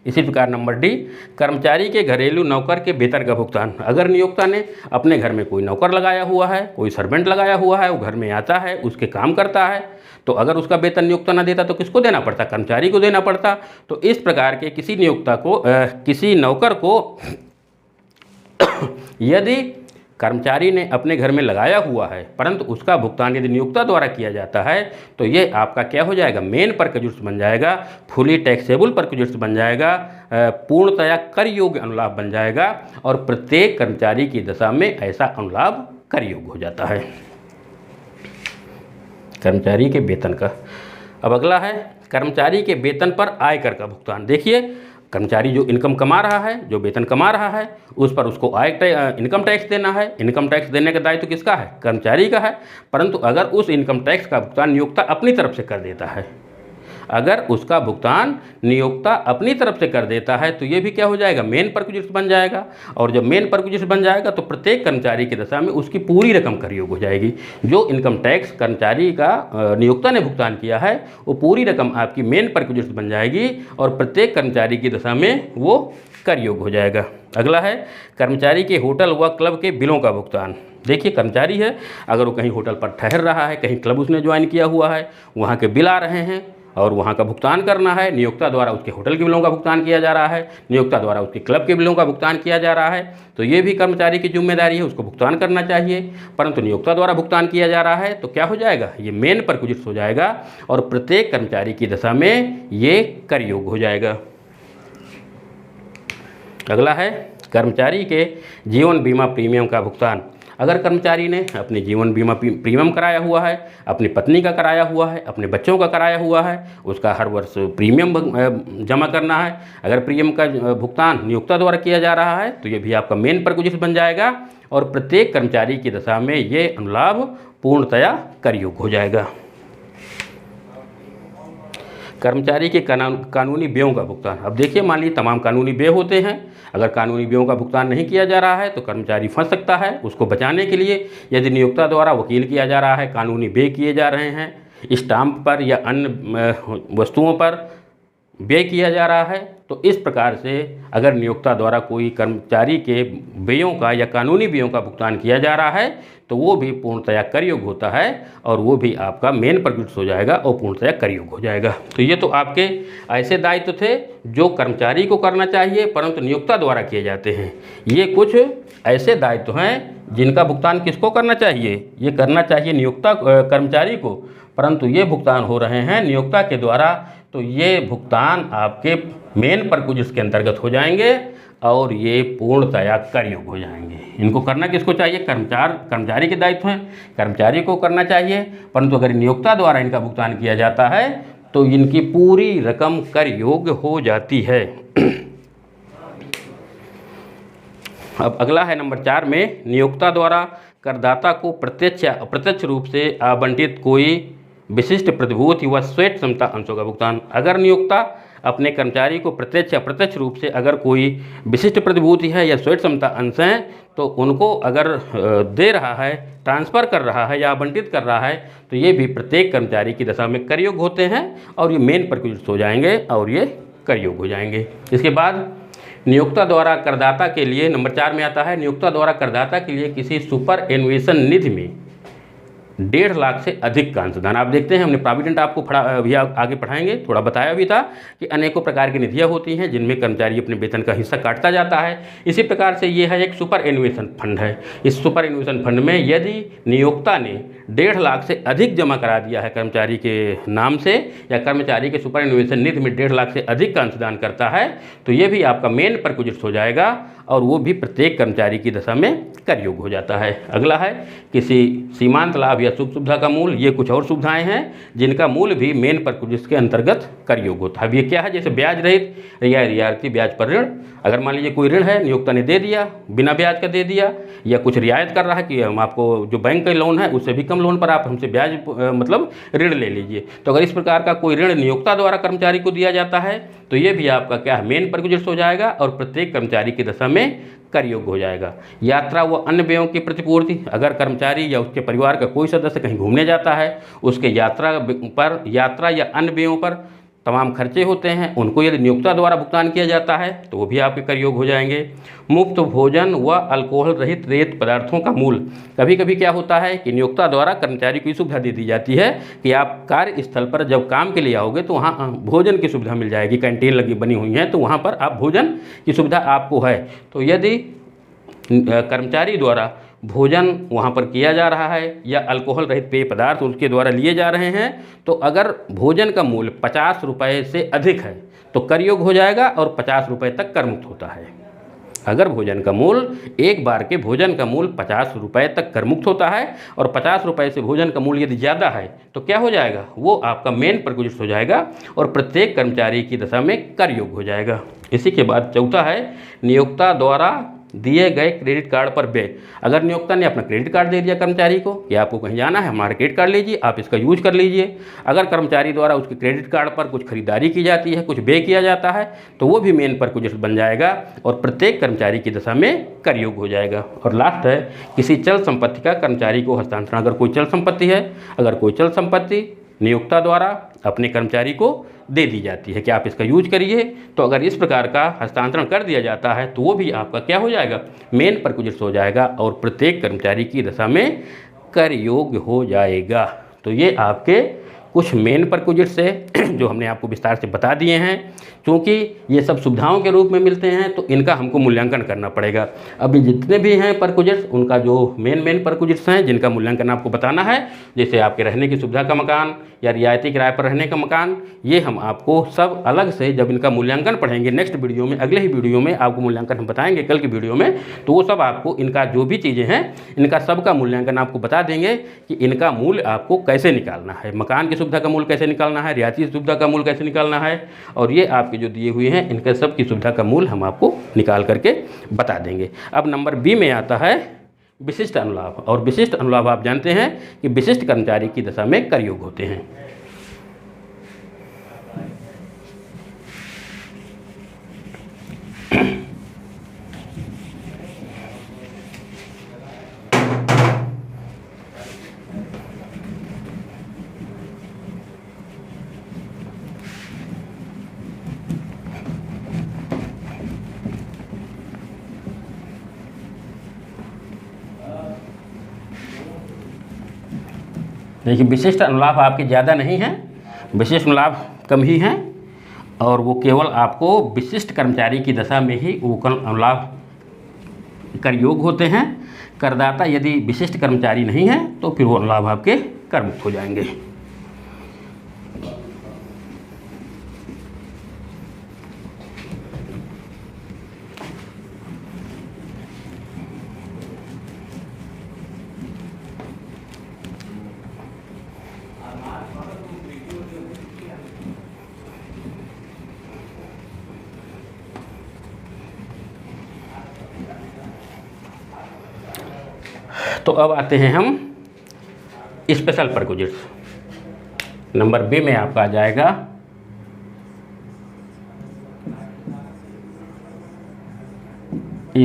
इसी प्रकार नंबर डी, कर्मचारी के घरेलू नौकर के वेतन का भुगतान। अगर नियोक्ता ने अपने घर में कोई नौकर लगाया हुआ है, कोई सर्वेंट लगाया हुआ है, वो घर में आता है, उसके काम करता है, तो अगर उसका वेतन नियोक्ता ना देता तो किसको देना पड़ता, कर्मचारी को देना पड़ता। तो इस प्रकार के किसी नियोक्ता को किसी नौकर को यदि कर्मचारी ने अपने घर में लगाया हुआ है परंतु उसका भुगतान यदि नियोक्ता द्वारा किया जाता है तो ये आपका क्या हो जाएगा, मेन परक्विजिट्स बन जाएगा, फुली टैक्सेबल परक्विजिट्स बन जाएगा, पूर्णतया कर योग्य अनुलाभ बन जाएगा और प्रत्येक कर्मचारी की दशा में ऐसा अनुलाभ कर योग्य हो जाता है कर्मचारी के वेतन का। अब अगला है कर्मचारी के वेतन पर आयकर का भुगतान। देखिए कर्मचारी जो इनकम कमा रहा है, जो वेतन कमा रहा है, उस पर उसको इनकम टैक्स देना है। इनकम टैक्स देने का दायित्व किसका है, कर्मचारी का है। परंतु अगर उस इनकम टैक्स का भुगतान नियोक्ता अपनी तरफ से कर देता है, अगर उसका भुगतान नियोक्ता अपनी तरफ से कर देता है तो ये भी क्या हो जाएगा, मेन परक्विजिट्स बन जाएगा। और जब मेन परक्विजिट्स बन जाएगा तो प्रत्येक कर्मचारी की दशा में उसकी पूरी रकम कर योग्य हो जाएगी। जो इनकम टैक्स कर्मचारी का नियोक्ता ने भुगतान किया है वो पूरी रकम आपकी मेन परक्विजिट्स बन जाएगी और प्रत्येक कर्मचारी की दशा में वो कर योग्य हो जाएगा। अगला है कर्मचारी के होटल व क्लब के बिलों का भुगतान। देखिए कर्मचारी है, अगर वो कहीं होटल पर ठहर रहा है, कहीं क्लब उसने ज्वाइन किया हुआ है, वहाँ के बिल आ रहे हैं और वहाँ का भुगतान करना है, नियोक्ता द्वारा उसके होटल के बिलों का भुगतान किया जा रहा है, नियोक्ता द्वारा उसके क्लब के बिलों का भुगतान किया जा रहा है, तो ये भी कर्मचारी की जिम्मेदारी है, उसको भुगतान करना चाहिए। परंतु नियोक्ता द्वारा भुगतान किया जा रहा है तो क्या हो जाएगा, ये मेन परक्विजिट्स हो जाएगा और प्रत्येक कर्मचारी की दशा में ये कर योग्य हो जाएगा। अगला है कर्मचारी के जीवन बीमा प्रीमियम का भुगतान। अगर कर्मचारी ने अपने जीवन बीमा प्रीमियम कराया हुआ है, अपनी पत्नी का कराया हुआ है, अपने बच्चों का कराया हुआ है, उसका हर वर्ष प्रीमियम जमा करना है, अगर प्रीमियम का भुगतान नियोक्ता द्वारा किया जा रहा है तो ये भी आपका मेन परक्विजिट्स बन जाएगा और प्रत्येक कर्मचारी की दशा में ये अनुलाभ पूर्णतया कर योग्य हो जाएगा। कर्मचारी के कानूनी व्ययों का भुगतान। अब देखिए मान लीजिए तमाम कानूनी व्यय होते हैं, अगर कानूनी व्ययों का भुगतान नहीं किया जा रहा है तो कर्मचारी फंस सकता है। उसको बचाने के लिए यदि नियोक्ता द्वारा वकील किया जा रहा है, कानूनी व्यय किए जा रहे हैं, स्टाम्प पर या अन्य वस्तुओं पर व्यय किया जा रहा है। तो इस प्रकार से अगर नियोक्ता द्वारा कोई कर्मचारी के व्ययों का या कानूनी व्ययों का भुगतान किया जा रहा है तो वो भी पूर्णतया कर योग्य होता है और वो भी आपका मेन प्रोड्यूस हो जाएगा और पूर्णतया कर योग्य हो जाएगा। तो ये तो आपके ऐसे दायित्व थे जो कर्मचारी को करना चाहिए परंतु नियोक्ता द्वारा किए जाते हैं। ये कुछ ऐसे दायित्व हैं जिनका भुगतान किसको करना चाहिए, ये करना चाहिए नियोक्ता कर्मचारी को, परंतु ये भुगतान हो रहे हैं नियोक्ता के द्वारा। तो ये भुगतान आपके मेन परक्विजिट्स के अंतर्गत हो जाएंगे और ये पूर्णतया कर योग्य हो जाएंगे। इनको करना किसको चाहिए, कर्मचारी के दायित्व हैं, कर्मचारी को करना चाहिए, परंतु अगर नियोक्ता द्वारा इनका भुगतान किया जाता है तो इनकी पूरी रकम कर योग्य हो जाती है। अब अगला है नंबर 4 में, नियोक्ता द्वारा करदाता को प्रत्यक्ष या अप्रत्यक्ष रूप से आवंटित कोई विशिष्ट प्रतिभूति व स्वेट क्षमता अंशों का भुगतान। अगर नियोक्ता अपने कर्मचारी को प्रत्यक्ष या अप्रत्यक्ष रूप से अगर कोई विशिष्ट प्रतिभूति है या स्वेट क्षमता अंश हैं तो उनको अगर दे रहा है, ट्रांसफ़र कर रहा है या आवंटित कर रहा है तो ये भी प्रत्येक कर्मचारी की दशा में कर योग्य होते हैं और ये मेन परक्विजिट्स हो जाएंगे और ये कर योग्य हो जाएंगे। इसके बाद नियोक्ता द्वारा करदाता के लिए नंबर 4 में आता है, नियोक्ता द्वारा करदाता के लिए किसी सुपर एन्वेशन निधि में 1.5 लाख से अधिक का अंशदान। आप देखते हैं हमने प्रोविडेंट आपको अभी आगे पढ़ाएंगे, थोड़ा बताया भी था कि अनेकों प्रकार की निधियाँ होती हैं जिनमें कर्मचारी अपने वेतन का हिस्सा काटता जाता है। इसी प्रकार से ये है एक सुपर एन्वेशन फंड है। इस सुपर एन्वेशन फंड में यदि नियोक्ता ने 1.5 लाख से अधिक जमा करा दिया है कर्मचारी के नाम से या कर्मचारी के सुपर एन्वेशन निधि में 1.5 लाख से अधिक का अंशदान परता है तो ये भी आपका मेन परक्विजिट्स हो जाएगा और वो भी प्रत्येक कर्मचारी की दशा में कर योग्य हो जाता है। अगला है किसी सीमांत लाभ या सुख सुविधा का मूल। ये कुछ और सुविधाएं हैं जिनका मूल भी मेन परक्विजिट्स के अंतर्गत कर योग्य होता है। अब ये क्या है, जैसे ब्याज रहित या रियायती ब्याज पर ऋण। अगर मान लीजिए कोई ऋण है, नियोक्ता ने दे दिया, बिना ब्याज का दे दिया, या कुछ रियायत कर रहा है कि हम आपको जो बैंक का लोन है उससे भी कम लोन पर आप हमसे ब्याज मतलब ऋण ले लीजिए। तो अगर इस प्रकार का कोई ऋण नियोक्ता द्वारा कर्मचारी को दिया जाता है तो ये भी आपका क्या है, मेन परक्विजिट्स हो जाएगा और प्रत्येक कर्मचारी की दशा में कर योग्य हो जाएगा। यात्रा व अन्य व्ययों की प्रतिपूर्ति। अगर कर्मचारी या उसके परिवार का कोई सदस्य कहीं घूमने जाता है, उसके यात्रा या अन्य व्ययों पर तमाम खर्चे होते हैं, उनको यदि नियोक्ता द्वारा भुगतान किया जाता है तो वो भी आपके कर योग्य हो जाएंगे। मुफ्त भोजन व अल्कोहल रहित रेत पदार्थों का मूल। कभी कभी क्या होता है कि नियोक्ता द्वारा कर्मचारी को सुविधा दे दी जाती है कि आप कार्यस्थल पर जब काम के लिए आओगे तो वहाँ भोजन की सुविधा मिल जाएगी, कैंटीन लगी बनी हुई है तो वहाँ पर आप भोजन की सुविधा आपको है। तो यदि कर्मचारी द्वारा भोजन वहाँ पर किया जा रहा है या अल्कोहल रहित पेय पदार्थ उसके द्वारा लिए जा रहे हैं तो अगर भोजन का मूल्य 50 रुपये से अधिक है तो कर योग्य हो जाएगा और 50 रुपये तक कर मुक्त होता है। अगर भोजन का मूल्य एक बार के भोजन का मूल्य 50 रुपये तक कर मुक्त होता है और 50 रुपये से भोजन का मूल्य यदि ज़्यादा है तो क्या हो जाएगा, वो आपका मेन परक्विजिट्स हो जाएगा और प्रत्येक कर्मचारी की दशा में कर योग्य हो जाएगा। इसी के बाद चौथा है नियोक्ता द्वारा दिए गए क्रेडिट कार्ड पर व्यय। अगर नियोक्ता ने अपना क्रेडिट कार्ड दे दिया कर्मचारी को कि आपको कहीं जाना है, हमारा क्रेडिट कार्ड लीजिए, आप इसका यूज कर लीजिए। अगर कर्मचारी द्वारा उसके क्रेडिट कार्ड पर कुछ खरीदारी की जाती है, कुछ व्यय किया जाता है तो वो भी मेन परक्विजिट्स बन जाएगा और प्रत्येक कर्मचारी की दशा में कर योग्य हो जाएगा। और लास्ट है किसी चल संपत्ति का कर्मचारी को हस्तांतरण। अगर कोई चल संपत्ति है, अगर कोई चल संपत्ति नियोक्ता द्वारा अपने कर्मचारी को दे दी जाती है कि आप इसका यूज करिए, तो अगर इस प्रकार का हस्तांतरण कर दिया जाता है तो वो भी आपका क्या हो जाएगा, मेन परक्विजिट्स हो जाएगा और प्रत्येक कर्मचारी की दशा में कर योग्य हो जाएगा। तो ये आपके कुछ मेन परक्विजिट्स है जो हमने आपको विस्तार से बता दिए हैं। क्योंकि ये सब सुविधाओं के रूप में मिलते हैं तो इनका हमको मूल्यांकन करना पड़ेगा। अभी जितने भी हैं परक्विजिट्स उनका जो मेन परक्विजिट्स हैं जिनका मूल्यांकन आपको बताना है, जैसे आपके रहने की सुविधा का मकान या रियायती किराए पर रहने का मकान, ये हम आपको सब अलग से जब इनका मूल्यांकन पढ़ेंगे नेक्स्ट वीडियो में, अगले ही वीडियो में आपको मूल्यांकन हम बताएंगे कल की वीडियो में, तो वो सब आपको इनका जो भी चीज़ें हैं इनका सबका मूल्यांकन आपको बता देंगे कि इनका मूल्य आपको कैसे निकालना है, मकान की सुविधा का मूल्य कैसे निकालना है, रियायती सुविधा का मूल्य कैसे निकालना है, और ये आपके जो दिए हुए हैं इनके सब की सुविधा का मूल्य हम आपको निकाल करके बता देंगे। अब नंबर बी में आता है विशिष्ट अनुलाभ। और विशिष्ट अनुलाभ आप जानते हैं कि विशिष्ट कर्मचारी की दशा में कर योग्य होते हैं। देखिए विशिष्ट अनुलाभ आपके ज़्यादा नहीं हैं, विशिष्ट अनुलाभ कम ही हैं और वो केवल आपको विशिष्ट कर्मचारी की दशा में ही वो अनुलाभ कर योग होते हैं। करदाता यदि विशिष्ट कर्मचारी नहीं है तो फिर वो अनुलाभ आपके कर मुक्त हो जाएंगे। तो अब आते हैं हम स्पेशल परक्विजिट्स। नंबर बी में आपका आ जाएगा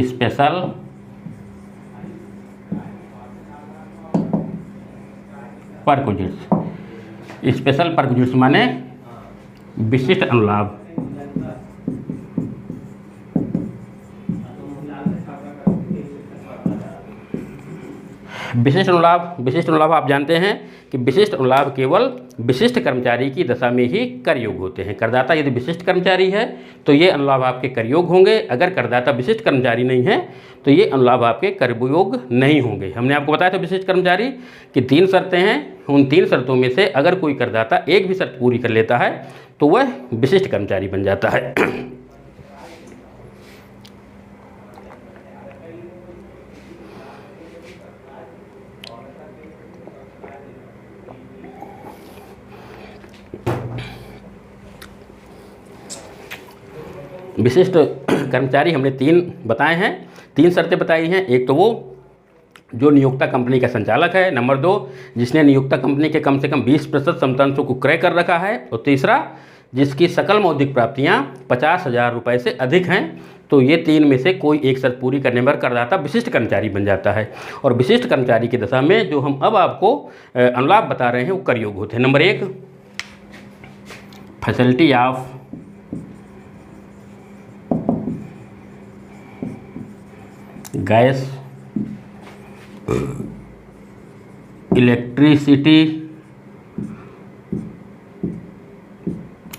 स्पेशल परक्विजिट्स। स्पेशल परक्विजिट्स माने विशिष्ट अनुलाभ। विशिष्ट अनुलाभ आप जानते हैं कि विशिष्ट अनुलाभ केवल विशिष्ट कर्मचारी की दशा में ही कर योग होते हैं। करदाता यदि विशिष्ट कर्मचारी है तो ये अनुलाभ आपके कर योग होंगे। अगर करदाता विशिष्ट कर्मचारी नहीं है तो ये अनुलाभ आपके कर योग नहीं होंगे। हमने आपको बताया था विशिष्ट कर्मचारी की 3 शर्तें हैं। उन 3 शर्तों में से अगर कोई करदाता एक भी शर्त पूरी कर लेता है तो वह विशिष्ट कर्मचारी बन जाता है। विशिष्ट कर्मचारी हमने 3 बताए हैं, 3 शर्तें बताई हैं। एक तो वो जो नियोक्ता कंपनी का संचालक है, नंबर 2 जिसने नियोक्ता कंपनी के कम से कम 20% समतांशों को क्रय कर रखा है, और तीसरा जिसकी सकल मौद्रिक प्राप्तियां 50,000 रुपये से अधिक हैं। तो ये 3 में से कोई एक शर्त पूरी करने पर करदाता विशिष्ट कर्मचारी बन जाता है। और विशिष्ट कर्मचारी की दशा में जो हम अब आपको अनुलाभ बता रहे हैं वो कर योग होते हैं। Number 1 facility of gas, electricity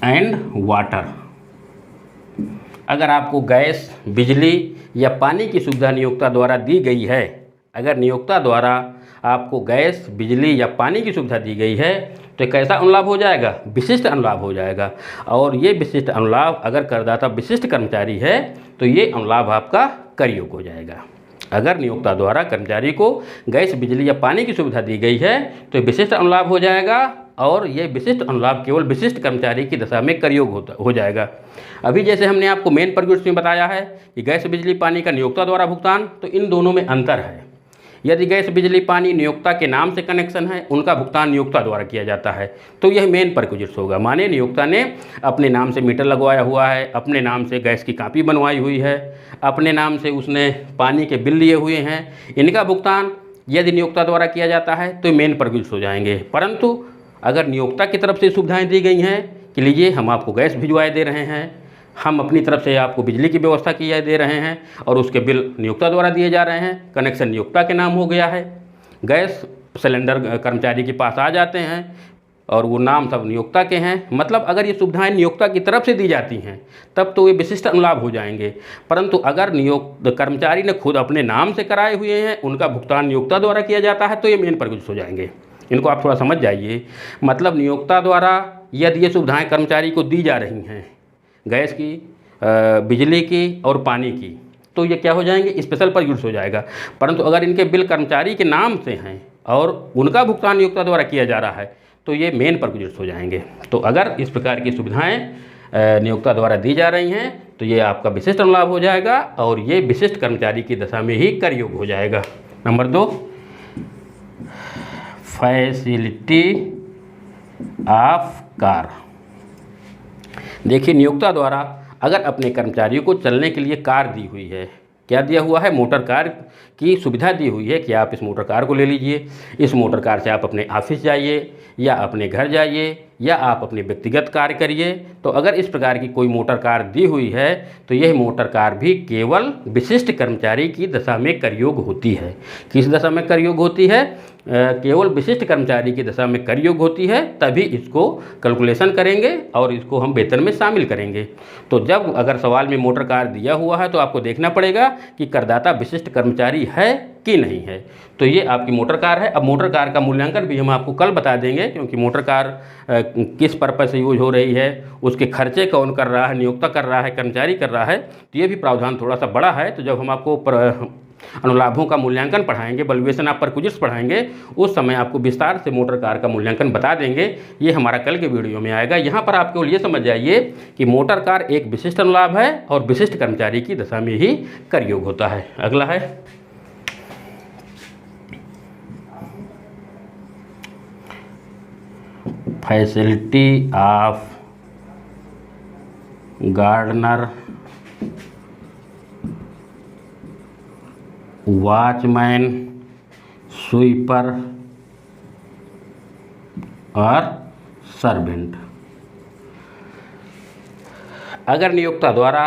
and water. अगर आपको गैस, बिजली या पानी की सुविधा नियोक्ता द्वारा दी गई है, अगर नियोक्ता द्वारा आपको गैस, बिजली या पानी की सुविधा दी गई है तो कैसा अनुलाभ हो जाएगा? विशिष्ट अनुलाभ हो जाएगा। और ये विशिष्ट अनुलाभ अगर करदाता विशिष्ट कर्मचारी है तो ये अनुलाभ आपका कर योग हो जाएगा। अगर नियोक्ता द्वारा कर्मचारी को गैस, बिजली या पानी की सुविधा दी गई है तो विशिष्ट अनुलाभ हो जाएगा। और ये विशिष्ट अनुलाभ केवल विशिष्ट कर्मचारी की दशा में कर योग हो जाएगा। अभी जैसे हमने आपको मेन परक्विजिट्स में बताया है कि गैस, बिजली, पानी का नियोक्ता द्वारा भुगतान, तो इन दोनों में अंतर है। यदि गैस, बिजली, पानी नियोक्ता के नाम से कनेक्शन है, उनका भुगतान नियोक्ता द्वारा किया जाता है, तो यह मेन परक्विजिट्स होगा। माने नियोक्ता ने अपने नाम से मीटर लगवाया हुआ है, अपने नाम से गैस की कॉपी बनवाई हुई है, अपने नाम से उसने पानी के बिल लिए हुए हैं, इनका भुगतान यदि नियोक्ता द्वारा किया जाता है तो मेन परक्विजिट्स हो जाएंगे। परंतु अगर नियोक्ता की तरफ से सुविधाएँ दी गई हैं कि लीजिए हम आपको गैस भिजवाए दे रहे हैं, हम अपनी तरफ से आपको बिजली की व्यवस्था किए दे रहे हैं और उसके बिल नियोक्ता द्वारा दिए जा रहे हैं, कनेक्शन नियोक्ता के नाम हो गया है, गैस सिलेंडर कर्मचारी के पास आ जाते हैं और वो नाम सब नियोक्ता के हैं, मतलब अगर ये सुविधाएं नियोक्ता की तरफ से दी जाती हैं तब तो ये विशिष्ट अनुलाभ हो जाएंगे। परंतु अगर कर्मचारी ने खुद अपने नाम से कराए हुए हैं, उनका भुगतान नियोक्ता द्वारा किया जाता है, तो ये मेन परक्विजिट्स हो जाएंगे। इनको आप थोड़ा समझ जाइए। मतलब नियोक्ता द्वारा यदि ये सुविधाएँ कर्मचारी को दी जा रही हैं, गैस की, बिजली की और पानी की, तो ये क्या हो जाएंगे? स्पेशल परक्विजिट्स हो जाएगा। परंतु अगर इनके बिल कर्मचारी के नाम से हैं और उनका भुगतान नियोक्ता द्वारा किया जा रहा है तो ये मेन परक्विजिट्स हो जाएंगे। तो अगर इस प्रकार की सुविधाएं नियोक्ता द्वारा दी जा रही हैं तो ये आपका विशिष्ट अनुलाभ हो जाएगा और ये विशिष्ट कर्मचारी की दशा में ही कर योग हो जाएगा। Number 2 facility of car. देखिए नियोक्ता द्वारा अगर अपने कर्मचारियों को चलने के लिए कार दी हुई है, क्या दिया हुआ है? मोटर कार की सुविधा दी हुई है कि आप इस मोटर कार को ले लीजिए, इस मोटर कार से आप अपने ऑफिस जाइए या अपने घर जाइए या आप अपने व्यक्तिगत कार्य करिए। तो अगर इस प्रकार की कोई मोटर कार दी हुई है तो यह मोटर कार भी केवल विशिष्ट कर्मचारी की दशा में करयोग होती है। किस दशा में करयोग होती है? केवल विशिष्ट कर्मचारी की दशा में करयोग होती है, तभी इसको कैलकुलेशन करेंगे और इसको हम वेतन में शामिल करेंगे। तो जब अगर सवाल में मोटर कार दिया हुआ है तो आपको देखना पड़ेगा कि करदाता विशिष्ट कर्मचारी है कि नहीं है। तो ये आपकी मोटर कार है। अब मोटर कार का मूल्यांकन भी हम आपको कल बता देंगे, क्योंकि मोटर कार किस पर्पज से यूज हो रही है, उसके खर्चे कौन कर रहा है, नियोक्ता कर रहा है, कर्मचारी कर रहा है, तो ये भी प्रावधान थोड़ा सा बड़ा है। तो जब हम आपको अनुलाभों का मूल्यांकन पढ़ाएंगे, वैल्यूएशन ऑफ परक्विजिट्स पढ़ाएंगे, उस समय आपको विस्तार से मोटर कार का मूल्यांकन बता देंगे। ये हमारा कल के वीडियो में आएगा। यहाँ पर आप केवल ये समझ जाइए कि मोटर कार एक विशिष्ट अनुलाभ है और विशिष्ट कर्मचारी की दशा में ही करयोग होता है। अगला है facility of gardener, watchman, sweeper और सर्वेंट। अगर नियोक्ता द्वारा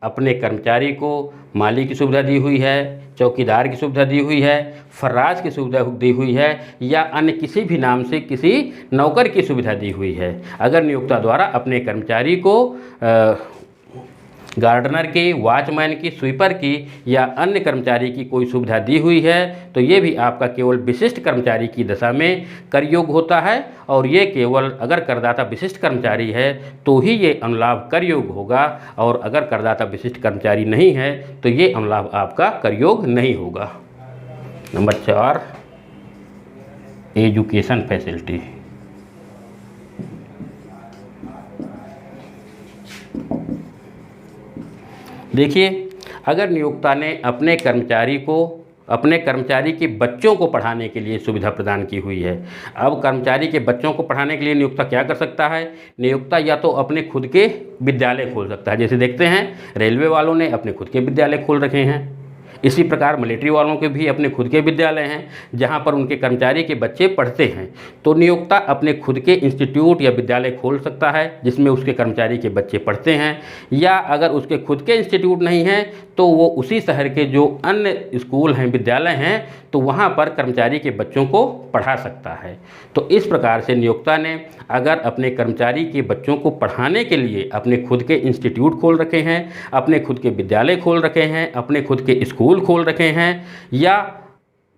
अपने कर्मचारी को माली की सुविधा दी हुई है, चौकीदार की सुविधा दी हुई है, फर्राज की सुविधा दी हुई है या अन्य किसी भी नाम से किसी नौकर की सुविधा दी हुई है, अगर नियोक्ता द्वारा अपने कर्मचारी को गार्डनर की, वॉचमैन की, स्वीपर की या अन्य कर्मचारी की कोई सुविधा दी हुई है, तो ये भी आपका केवल विशिष्ट कर्मचारी की दशा में करयोग होता है। और ये केवल अगर करदाता विशिष्ट कर्मचारी है तो ही ये अनुलाभ करयोग होगा, और अगर करदाता विशिष्ट कर्मचारी नहीं है तो ये अनुलाभ आपका करयोग नहीं होगा। Number 4, education facility. देखिए, अगर नियोक्ता ने अपने कर्मचारी के बच्चों को पढ़ाने के लिए सुविधा प्रदान की हुई है। अब कर्मचारी के बच्चों को पढ़ाने के लिए नियोक्ता क्या कर सकता है? नियोक्ता या तो अपने खुद के विद्यालय खोल सकता है, जैसे देखते हैं रेलवे वालों ने अपने खुद के विद्यालय खोल रखे हैं। इसी प्रकार मिलिट्री वालों के भी अपने खुद के विद्यालय हैं जहां पर उनके कर्मचारी के बच्चे पढ़ते हैं। तो नियोक्ता अपने खुद के इंस्टीट्यूट या विद्यालय खोल सकता है जिसमें उसके कर्मचारी के बच्चे पढ़ते हैं, या अगर उसके खुद के इंस्टीट्यूट नहीं हैं तो वो उसी शहर के जो अन्य स्कूल हैं, विद्यालय हैं, तो वहाँ पर कर्मचारी के बच्चों को पढ़ा सकता है। तो इस प्रकार से नियोक्ता ने अगर अपने कर्मचारी के बच्चों को पढ़ाने के लिए अपने खुद के इंस्टीट्यूट खोल रखे हैं, अपने खुद के विद्यालय खोल रखे हैं, अपने खुद के स्कूल खोल रखे हैं, या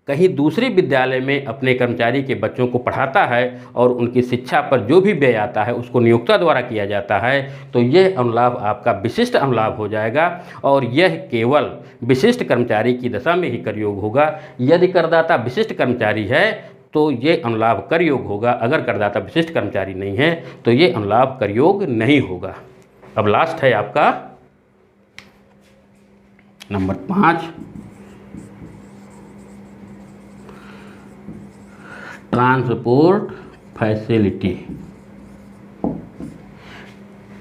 कहीं दूसरे विद्यालय में अपने कर्मचारी के बच्चों को पढ़ाता है और उनकी शिक्षा पर जो भी व्यय आता है उसको नियोक्ता द्वारा किया जाता है, तो यह अनुलाभ आपका विशिष्ट अनुलाभ हो जाएगा और यह केवल विशिष्ट कर्मचारी की दशा में ही करयोग होगा। यदि करदाता विशिष्ट कर्मचारी है तो ये अनुलाभ करयोग होगा, अगर करदाता विशिष्ट कर्मचारी नहीं है तो ये अनुलाभ करयोग नहीं होगा। अब लास्ट है आपका number 5, transport facility.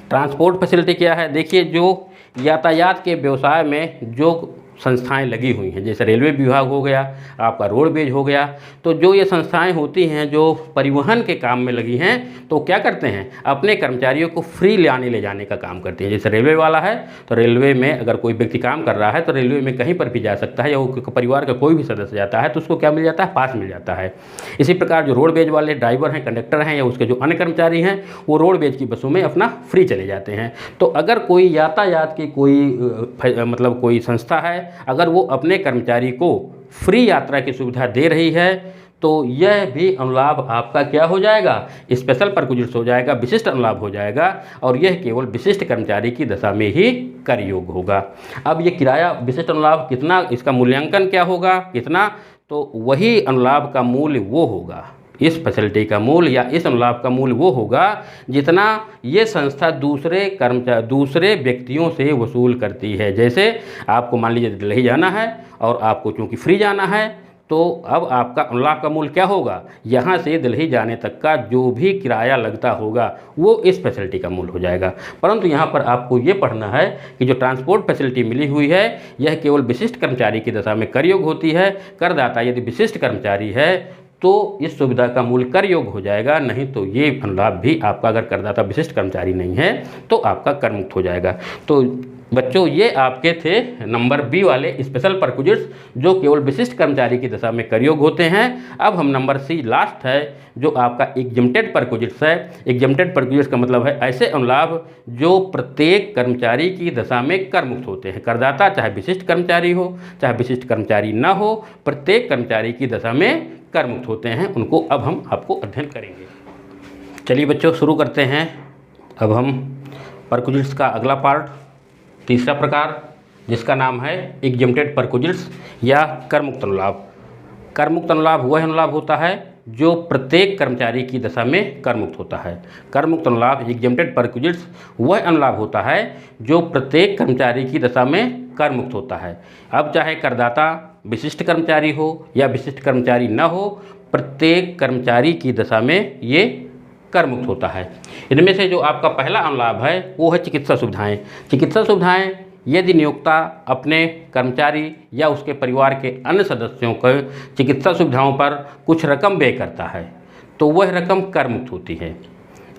Transport facility क्या है? देखिए, जो यातायात के व्यवसाय में जो संस्थाएं लगी हुई हैं, जैसे रेलवे विभाग हो गया, आपका रोडवेज हो गया, तो जो ये संस्थाएं होती हैं जो परिवहन के काम में लगी हैं, तो क्या करते हैं? अपने कर्मचारियों को फ्री ले जाने का काम करते हैं। जैसे रेलवे वाला है तो रेलवे में अगर कोई व्यक्ति काम कर रहा है तो रेलवे में कहीं पर भी जा सकता है, या वो परिवार का कोई भी सदस्य जाता है तो उसको क्या मिल जाता है? पास मिल जाता है। इसी प्रकार जो रोडवेज वाले ड्राइवर हैं, कंडक्टर हैं, या उसके जो अन्य कर्मचारी हैं, वो रोडवेज की बसों में अपना फ्री चले जाते हैं। तो अगर कोई यातायात की कोई संस्था है, अगर वो अपने कर्मचारी को फ्री यात्रा की सुविधा दे रही है, तो यह भी अनुलाभ आपका क्या हो जाएगा? स्पेशल परक्विजिट्स हो जाएगा, विशिष्ट अनुलाभ हो जाएगा, और यह केवल विशिष्ट कर्मचारी की दशा में ही करयोग होगा। अब ये किराया विशिष्ट अनुलाभ कितना, इसका मूल्यांकन क्या होगा, कितना? तो वही अनुलाभ का मूल्य वो होगा, इस फैसिलिटी का मूल्य या इस अनुलाभ का मूल्य वो होगा जितना ये संस्था दूसरे व्यक्तियों से वसूल करती है। जैसे आपको मान लीजिए दिल्ली जाना है और आपको चूँकि फ्री जाना है, तो अब आपका अनुलाभ का मूल्य क्या होगा? यहाँ से दिल्ली जाने तक का जो भी किराया लगता होगा वो इस फैसिलिटी का मूल्य हो जाएगा। परंतु यहाँ पर आपको ये पढ़ना है कि जो ट्रांसपोर्ट फैसिलिटी मिली हुई है यह केवल विशिष्ट कर्मचारी की दशा में करयोग होती है। करदाता यदि विशिष्ट कर्मचारी है तो इस सुविधा का मूल्य कर योग्य हो जाएगा, नहीं तो ये अनुलाभ भी आपका अगर करदाता विशिष्ट कर्मचारी नहीं है तो आपका कर मुक्त हो जाएगा। तो बच्चों ये आपके थे नंबर बी वाले स्पेशल परक्विजिट्स जो केवल विशिष्ट कर्मचारी की दशा में कर योग्य होते हैं। अब हम नंबर सी लास्ट है जो आपका एग्जम्प्टेड परक्विजिट्स है। एग्जम्प्टेड परक्विजिट्स का मतलब है ऐसे अनुलाभ जो प्रत्येक कर्मचारी की दशा में कर मुक्त होते हैं। करदाता चाहे विशिष्ट कर्मचारी हो चाहे विशिष्ट कर्मचारी न हो, प्रत्येक कर्मचारी की दशा में कर मुक्त होते हैं। उनको अब हम आपको अध्ययन करेंगे। चलिए बच्चों शुरू करते हैं। अब हम परक्विजिट्स का अगला पार्ट, तीसरा प्रकार, जिसका नाम है एग्जम्प्टेड परक्विजिट्स या कर मुक्त अनुलाभ। कर मुक्त अनुलाभ वह अनुलाभ होता है जो प्रत्येक कर्मचारी की दशा में कर मुक्त होता है। कर मुक्त अनुलाभ एग्जम्प्टेड परक्विजिट्स वह अनुलाभ होता है जो प्रत्येक कर्मचारी की दशा में कर मुक्त होता है। अब चाहे करदाता विशिष्ट कर्मचारी हो या विशिष्ट कर्मचारी न हो, प्रत्येक कर्मचारी की दशा में ये कर मुक्त होता है। इनमें से जो आपका पहला अनुलाभ है वो है चिकित्सा सुविधाएं। चिकित्सा सुविधाएं यदि नियोक्ता अपने कर्मचारी या उसके परिवार के अन्य सदस्यों को चिकित्सा सुविधाओं पर कुछ रकम व्यय करता है तो वह रकम कर मुक्त होती है।